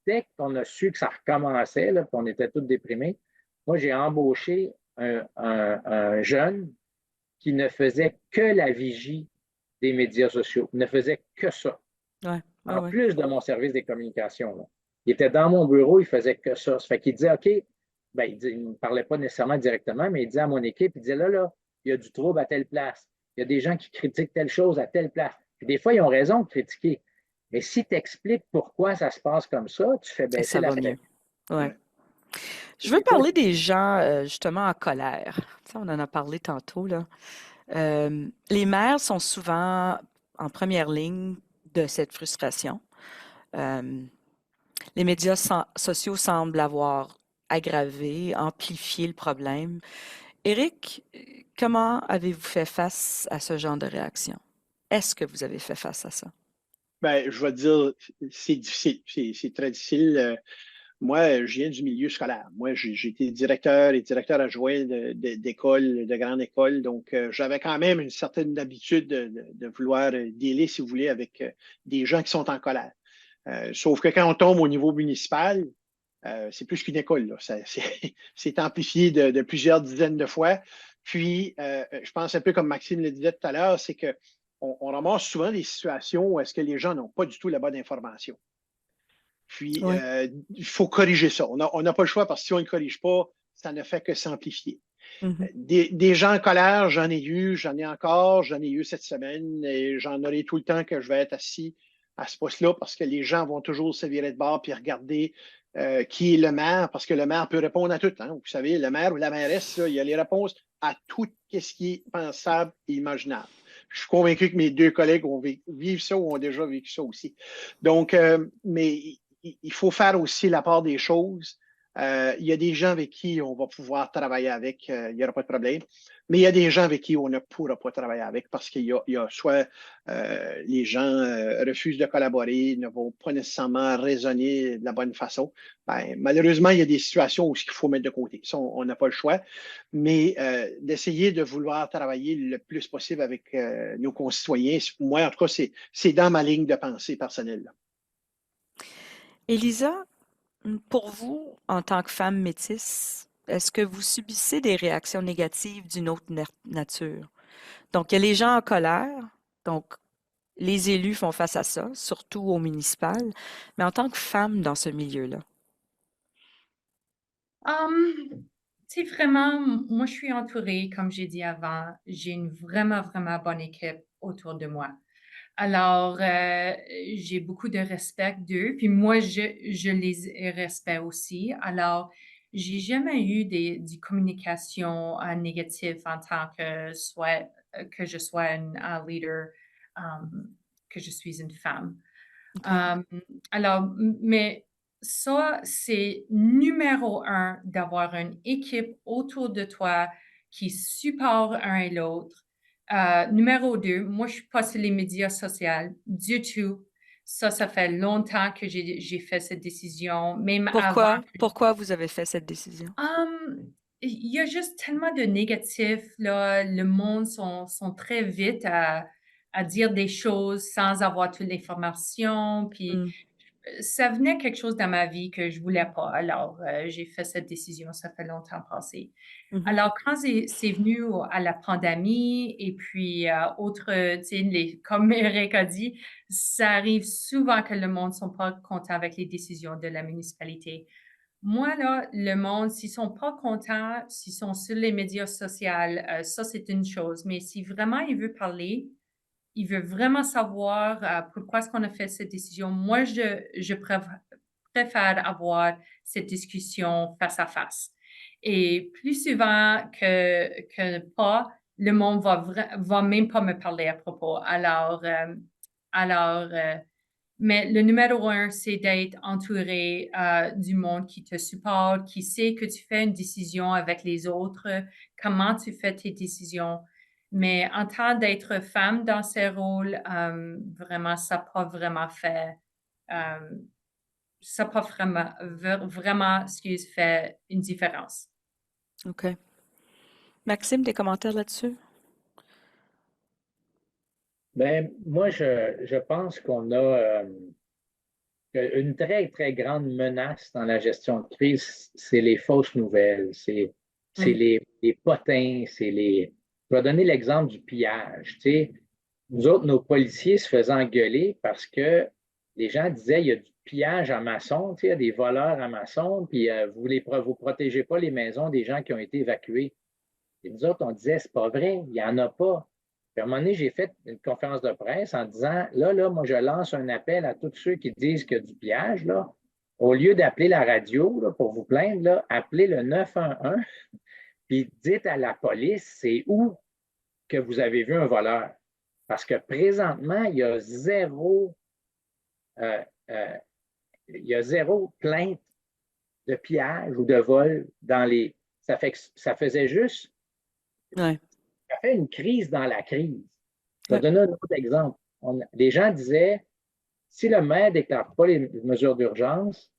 dès qu'on a su que ça recommençait, là, puis on était tous déprimés, moi, j'ai embauché un jeune qui ne faisait que la vigie des médias sociaux. Il ne faisait que ça. En plus de mon service des communications. Là. Il était dans mon bureau, il faisait que ça. Ça fait qu'il disait, OK, il ne me parlait pas nécessairement directement, mais il disait à mon équipe, il disait, là, il y a du trouble à telle place. Il y a des gens qui critiquent telle chose à telle place. Puis des fois, ils ont raison de critiquer. Mais si tu expliques pourquoi ça se passe comme ça, tu fais baisser la pression. Je veux parler des gens, justement, en colère. On en a parlé tantôt, là. Les maires sont souvent en première ligne de cette frustration. Les médias sociaux semblent avoir aggravé, amplifié le problème. Éric, comment avez-vous fait face à ce genre de réaction? Est-ce que vous avez fait face à ça? Je vais dire, c'est difficile. C'est très difficile. Moi, je viens du milieu scolaire. Moi, j'ai été directeur adjoint d'école, de grande école. Donc, j'avais quand même une certaine habitude de vouloir dealer, si vous voulez, avec des gens qui sont en colère. Sauf que quand on tombe au niveau municipal, c'est plus qu'une école. Là. C'est amplifié de plusieurs dizaines de fois. Puis, je pense un peu comme Maxime le disait tout à l'heure, c'est qu'on ramasse souvent des situations où est-ce que les gens n'ont pas du tout la bonne information. Puis, Oui. il faut corriger ça. On n'a pas le choix parce que si on ne le corrige pas, ça ne fait que s'amplifier. Mhm. Des gens en colère, j'en ai eu, j'en ai encore, j'en ai eu cette semaine et j'en aurai tout le temps que je vais être assis à ce poste-là parce que les gens vont toujours se virer de bord puis regarder qui est le maire parce que le maire peut répondre à tout. Hein. Vous savez, le maire ou la mairesse, là, il y a les réponses à tout ce qui est pensable et imaginable. Je suis convaincu que mes deux collègues vivent ça ou ont déjà vécu ça aussi. Donc, mais il faut faire aussi la part des choses. Il y a des gens avec qui on va pouvoir travailler avec, il n'y aura pas de problème. Mais il y a des gens avec qui on ne pourra pas travailler avec parce qu'il y a soit les gens refusent de collaborer, ne vont pas nécessairement raisonner de la bonne façon. Ben, malheureusement, il y a des situations où il faut mettre de côté. Ça, on n'a pas le choix. Mais d'essayer de vouloir travailler le plus possible avec nos concitoyens, moi, en tout cas, c'est dans ma ligne de pensée personnelle. Élisa, pour vous, en tant que femme métisse, est-ce que vous subissez des réactions négatives d'une autre nature? Donc, il y a les gens en colère, donc les élus font face à ça, surtout au municipal, mais en tant que femme dans ce milieu-là. C'est vraiment, moi, je suis entourée, comme j'ai dit avant, j'ai une vraiment, vraiment bonne équipe autour de moi. Alors, j'ai beaucoup de respect d'eux, puis moi, je les respecte aussi. Alors, j'ai jamais eu des communications négatives en tant que je sois un leader, que je suis une femme. OK. Alors, mais ça, c'est numéro un d'avoir une équipe autour de toi qui supporte un et l'autre. Numéro deux, moi, je suis pas sur les médias sociaux du tout. Ça fait longtemps que j'ai fait cette décision, même avant. Pourquoi vous avez fait cette décision? Il y a juste tellement de négatifs, là. Le monde sont très vite à dire des choses sans avoir toute l'information. Puis Mm. ça venait quelque chose dans ma vie que je voulais pas. Alors, j'ai fait cette décision, ça fait longtemps passé. Mhm. Alors, quand c'est venu à la pandémie et puis autre, tu sais, comme Eric a dit, ça arrive souvent que le monde ne sont pas contents avec les décisions de la municipalité. Moi, là, le monde, s'ils sont pas contents, s'ils sont sur les médias sociaux, ça, c'est une chose. Mais si vraiment il veut parler, il veut vraiment savoir pourquoi est-ce qu'on a fait cette décision. Moi, je préfère avoir cette discussion face à face. Et plus souvent que pas, le monde va même pas me parler à propos. Alors, mais le numéro un, c'est d'être entouré du monde qui te supporte, qui sait que tu fais une décision avec les autres, comment tu fais tes décisions. Mais en tant d'être femme dans ces rôles, vraiment, ça n'a pas vraiment fait, ça n'a pas vraiment, excuse, fait une différence. OK. Maxime, des commentaires là-dessus? Ben, moi, je pense qu'on a une très, très grande menace dans la gestion de crise, c'est les fausses nouvelles, c'est Mm. les potins, c'est les... Je vais donner l'exemple du pillage. Tu sais, nous autres, nos policiers se faisaient engueuler parce que les gens disaient il y a du pillage à maçon, tu sais, il y a des voleurs à maçon, puis vous ne protégez pas les maisons des gens qui ont été évacués. Et nous autres, on disait, c'est pas vrai, il n'y en a pas. Puis à un moment donné, j'ai fait une conférence de presse en disant, là, moi, je lance un appel à tous ceux qui disent qu'il y a du pillage, là. Au lieu d'appeler la radio là, pour vous plaindre, là, appelez le 911, puis dites à la police, c'est où que vous avez vu un voleur. Parce que présentement, euh, euh, il y a zéro plainte de pillage ou de vol dans les... Ça faisait juste Ouais. Ça fait une crise dans la crise. Je vais Ouais. donner un autre exemple. Les gens disaient, si le maire ne déclare pas les mesures d'urgence,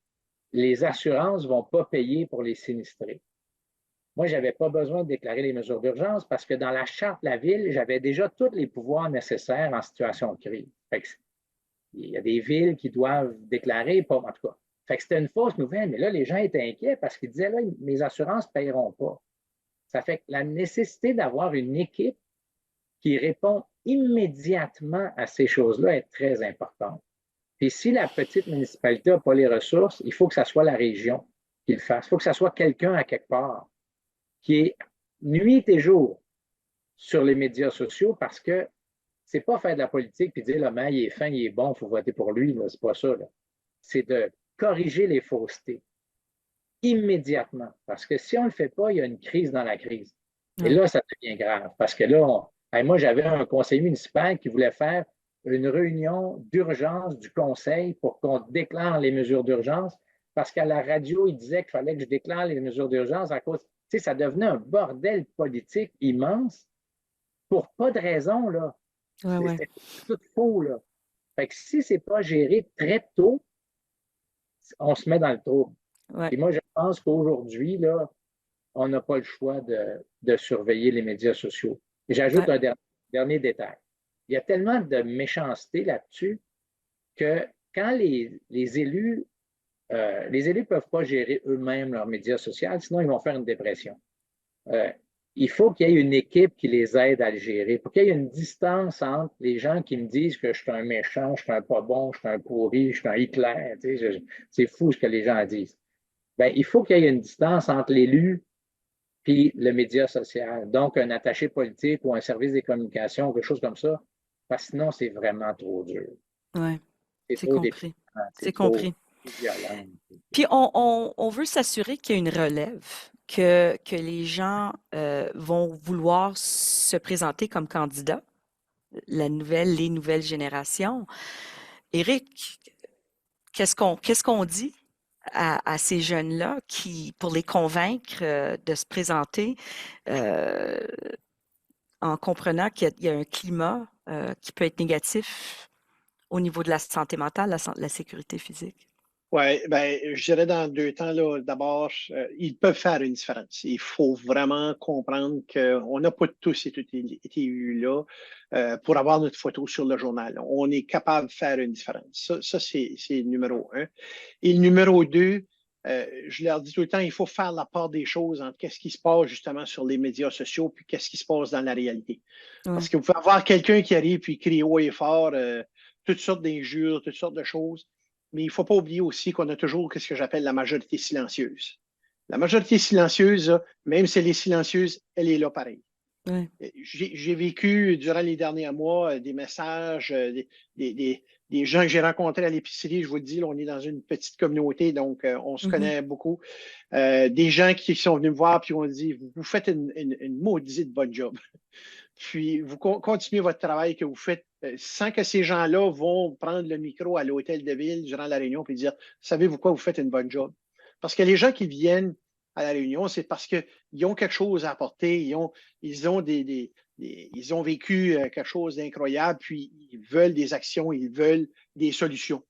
les assurances ne vont pas payer pour les sinistrés. Moi, je n'avais pas besoin de déclarer les mesures d'urgence parce que dans la charte de la ville, j'avais déjà tous les pouvoirs nécessaires en situation de crise. Il y a des villes qui doivent déclarer, pas en tout cas. Fait que c'était une fausse nouvelle, mais là, les gens étaient inquiets parce qu'ils disaient, là, mes assurances ne paieront pas. Ça fait que la nécessité d'avoir une équipe qui répond immédiatement à ces choses-là est très importante. Puis si la petite municipalité n'a pas les ressources, il faut que ça soit la région qui le fasse. Il faut que ça soit quelqu'un à quelque part qui est nuit et jour sur les médias sociaux parce que c'est pas faire de la politique puis dire, là, mais il est fin, il est bon, il faut voter pour lui. C'est pas ça. C'est de corriger les faussetés immédiatement. Parce que si on ne le fait pas, il y a une crise dans la crise. Et là, ça devient grave. Parce que là, moi, j'avais un conseiller municipal qui voulait faire une réunion d'urgence du conseil pour qu'on déclare les mesures d'urgence. Parce qu'à la radio, il disait qu'il fallait que je déclare les mesures d'urgence à cause. Tu sais, ça devenait un bordel politique immense pour pas de raison, là. C'était tout faux, là. Fait que si c'est pas géré très tôt, on se met dans le trouble. Et moi, je pense qu'aujourd'hui, là, on n'a pas le choix de surveiller les médias sociaux. Et j'ajoute un dernier détail. Il y a tellement de méchanceté là-dessus que quand les élus ne peuvent pas gérer eux-mêmes leurs médias sociaux, sinon ils vont faire une dépression. Il faut qu'il y ait une équipe qui les aide à le gérer, pour qu'il y ait une distance entre les gens qui me disent que je suis un méchant, je suis un pas bon, je suis un pourri, je suis un Hitler. Tu sais, c'est fou ce que les gens disent. Ben, il faut qu'il y ait une distance entre l'élu puis le média social. Donc, un attaché politique ou un service des communications, quelque chose comme ça, parce que sinon, c'est vraiment trop dur. Oui, c'est compris. C'est trop compris. violent. Puis, on veut s'assurer qu'il y a une relève, que les gens vont vouloir se présenter comme candidats, les nouvelles générations. Éric, qu'est-ce qu'on dit à ces jeunes-là pour les convaincre de se présenter en comprenant qu'il y a un climat qui peut être négatif au niveau de la santé mentale, la sécurité physique? Oui, ben, je dirais dans deux temps, là, d'abord, ils peuvent faire une différence. Il faut vraiment comprendre qu'on n'a pas tous été élus là pour avoir notre photo sur le journal. On est capable de faire une différence. Ça c'est le numéro un. Et le numéro deux, je leur dis tout le temps, il faut faire la part des choses entre qu'est-ce qui se passe justement sur les médias sociaux puis qu'est-ce qui se passe dans la réalité. Parce que vous pouvez avoir quelqu'un qui arrive puis crie haut et fort toutes sortes d'injures, toutes sortes de choses. Mais il ne faut pas oublier aussi qu'on a toujours ce que j'appelle la majorité silencieuse. La majorité silencieuse, même si elle est silencieuse, elle est là pareil. Oui. J'ai vécu durant les derniers mois des messages, des gens que j'ai rencontrés à l'épicerie. Je vous le dis, là, on est dans une petite communauté, donc on se connaît beaucoup. Des gens qui sont venus me voir et ont dit, vous faites une maudite bonne job. Puis vous continuez votre travail que vous faites sans que ces gens-là vont prendre le micro à l'hôtel de ville durant la réunion et dire, savez-vous quoi, vous faites une bonne job. Parce que les gens qui viennent à la réunion, c'est parce qu'ils ont quelque chose à apporter, ils ont vécu quelque chose d'incroyable, puis ils veulent des actions, ils veulent des solutions.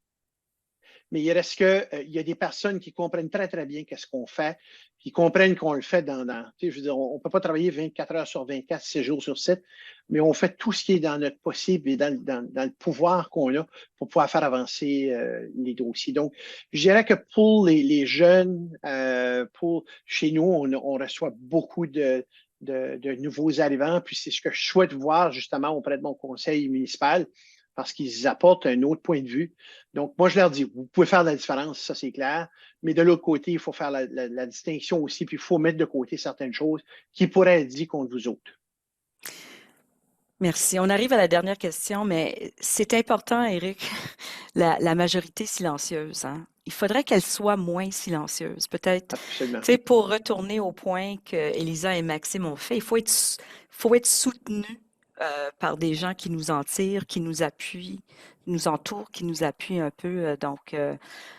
Mais il reste qu'il y a des personnes qui comprennent très, très bien qu'est-ce qu'on fait, qui comprennent qu'on le fait je veux dire, on ne peut pas travailler 24 heures sur 24, 6 jours sur 7, mais on fait tout ce qui est dans notre possible et dans le pouvoir qu'on a pour pouvoir faire avancer les dossiers. Donc, je dirais que pour les jeunes, chez nous, on reçoit beaucoup de nouveaux arrivants, puis c'est ce que je souhaite voir justement auprès de mon conseil municipal, parce qu'ils apportent un autre point de vue. Donc, moi, je leur dis, vous pouvez faire la différence, ça c'est clair, mais de l'autre côté, il faut faire la distinction aussi, puis il faut mettre de côté certaines choses qui pourraient être dites contre vous autres. Merci. On arrive à la dernière question, mais c'est important, Éric, la majorité silencieuse. Hein? Il faudrait qu'elle soit moins silencieuse. Peut-être, pour retourner au point que Élisa et Maxime ont fait, il faut être soutenu par des gens qui nous en tirent, qui nous appuient, nous entourent, qui nous appuient un peu.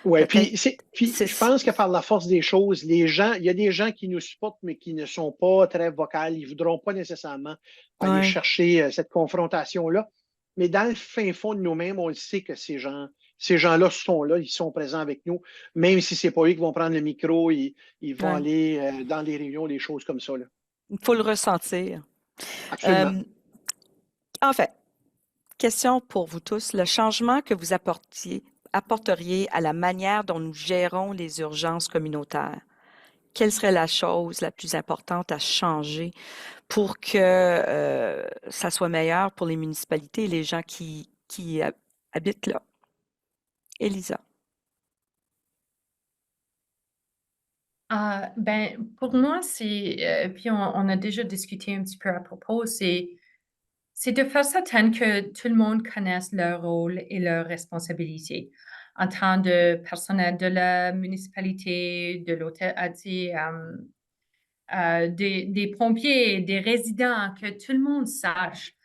Oui, puis je pense que par la force des choses, il y a des gens qui nous supportent, mais qui ne sont pas très vocales. Ils ne voudront pas nécessairement aller chercher cette confrontation-là. Mais dans le fin fond de nous-mêmes, on le sait que ces gens-là sont là, ils sont présents avec nous, même si ce n'est pas eux qui vont prendre le micro, ils vont aller dans les réunions, des choses comme ça. Là. Il faut le ressentir. Absolument. En fait, question pour vous tous. Le changement que vous apporteriez à la manière dont nous gérons les urgences communautaires, quelle serait la chose la plus importante à changer pour que ça soit meilleur pour les municipalités et les gens qui habitent là? Elisa. Ben, pour moi, puis on a déjà discuté un petit peu à propos, c'est de faire certain que tout le monde connaisse leur rôle et leurs responsabilités en tant que personnel de la municipalité, de l'hôtel, des pompiers, des résidents, que tout le monde sache.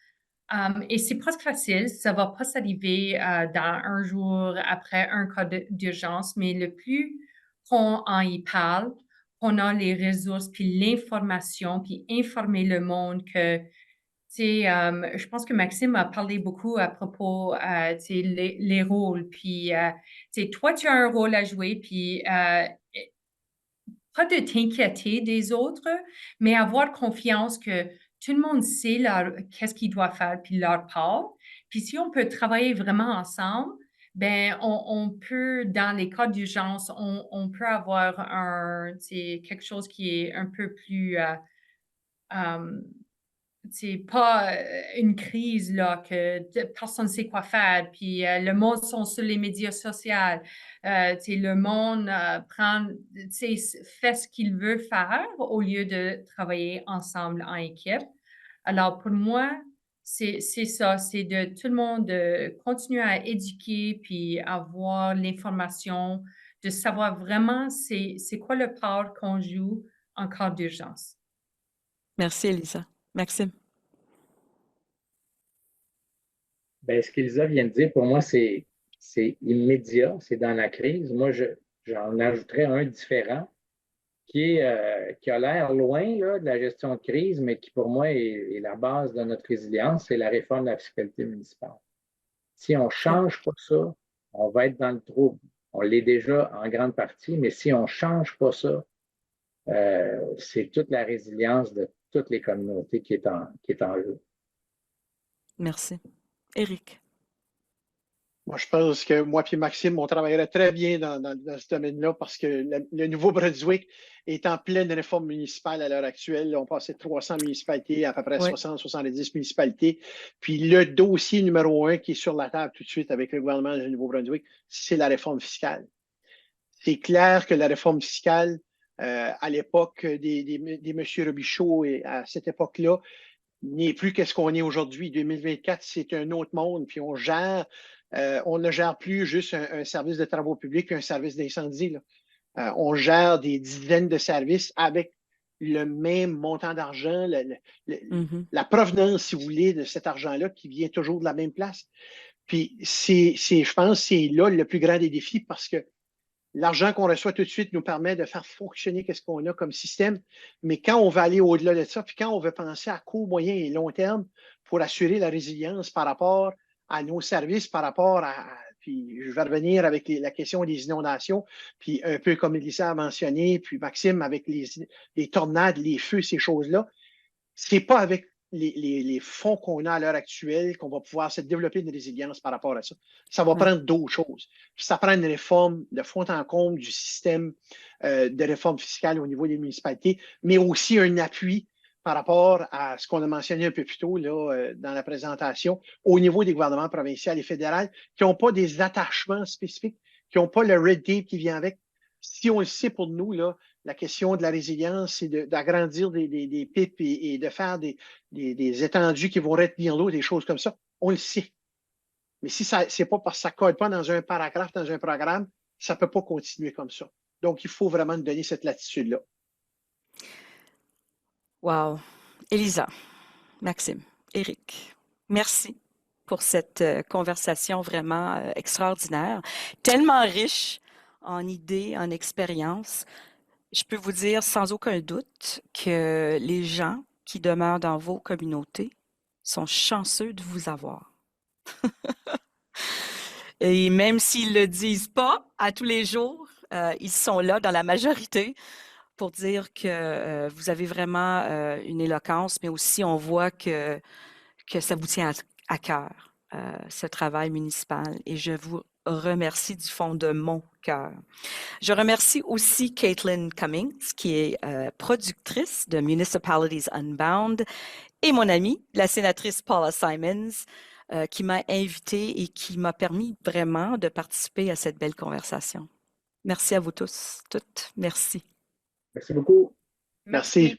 Et c'est presque facile, ça va pas s'arriver dans un jour après un cas d'urgence, mais le plus qu'on en y parle, qu'on a les ressources, puis l'information, puis informer le monde que, tu sais, je pense que Maxime a parlé beaucoup à propos, tu sais, les rôles, puis, tu sais, toi, tu as un rôle à jouer, puis pas de t'inquiéter des autres, mais avoir confiance que tout le monde sait qu'est-ce qu'il doit faire, puis leur part. Puis si on peut travailler vraiment ensemble, ben on peut, dans les cas d'urgence, on peut avoir quelque chose qui est un peu plus c'est pas une crise là que personne ne sait quoi faire, puis le monde sont sur les médias sociaux. Le monde fait ce qu'il veut faire au lieu de travailler ensemble en équipe. Alors pour moi, c'est ça, c'est de tout le monde de continuer à éduquer puis avoir l'information, de savoir vraiment c'est quoi le part qu'on joue en cas d'urgence. Merci, Elisa. Maxime. Ben, ce qu'Elisa vient de dire, pour moi, c'est immédiat, c'est dans la crise. Moi, j'en ajouterais un différent qui a l'air loin là, de la gestion de crise, mais qui, pour moi, est la base de notre résilience, c'est la réforme de la fiscalité municipale. Si on ne change pas ça, on va être dans le trouble. On l'est déjà en grande partie, mais si on ne change pas ça, c'est toute la résilience de toutes les communautés qui est en jeu. Merci. Éric. Moi, je pense que moi et Maxime, on travaillerait très bien dans ce domaine-là parce que le Nouveau-Brunswick est en pleine réforme municipale à l'heure actuelle. On passait de 300 municipalités à peu près 60-70 municipalités. Puis le dossier numéro 1 qui est sur la table tout de suite avec le gouvernement du Nouveau-Brunswick, c'est la réforme fiscale. C'est clair que la réforme fiscale, à l'époque des M. Robichaud et à cette époque-là, n'est plus qu'est-ce qu'on est aujourd'hui. 2024, c'est un autre monde. Puis on ne gère plus juste un service de travaux publics et un service d'incendie. On gère des dizaines de services avec le même montant d'argent, la provenance, si vous voulez, de cet argent-là qui vient toujours de la même place. Puis je pense que c'est là le plus grand des défis parce que l'argent qu'on reçoit tout de suite nous permet de faire fonctionner ce qu'on a comme système. Mais quand on va aller au-delà de ça, puis quand on veut penser à court, moyen et long terme pour assurer la résilience par rapport à nos services, par rapport puis je vais revenir avec la question des inondations, puis un peu comme Elisa a mentionné, puis Maxime avec les tornades, les feux, ces choses-là, c'est pas avec les fonds qu'on a à l'heure actuelle qu'on va pouvoir se développer une résilience par rapport à ça. Ça va prendre d'autres choses. Ça prend une réforme de fond en comble du système de réforme fiscale au niveau des municipalités, mais aussi un appui par rapport à ce qu'on a mentionné un peu plus tôt là, dans la présentation, au niveau des gouvernements provinciaux et fédéraux qui n'ont pas des attachements spécifiques, qui n'ont pas le red tape qui vient avec. Si on le sait pour nous, là, la question de la résilience, c'est d'agrandir des pipes et de faire des étendues qui vont retenir l'eau, des choses comme ça. On le sait. Mais si c'est pas parce que ça ne colle pas dans un paragraphe, dans un programme, ça ne peut pas continuer comme ça. Donc, il faut vraiment nous donner cette latitude-là. Wow. Elisa, Maxime, Éric, merci pour cette conversation vraiment extraordinaire, tellement riche en idées, en expériences. Je peux vous dire sans aucun doute que les gens qui demeurent dans vos communautés sont chanceux de vous avoir. Et même s'ils ne le disent pas à tous les jours, ils sont là dans la majorité pour dire que vous avez vraiment une éloquence, mais aussi on voit que ça vous tient à cœur, ce travail municipal. Et je vous remercie du fond de mon cœur. Je remercie aussi Caitlin Cummings, qui est productrice de Municipalities Unbound, et mon amie, la sénatrice Paula Simons, qui m'a invitée et qui m'a permis vraiment de participer à cette belle conversation. Merci à vous tous, toutes. Merci. Merci beaucoup. Merci.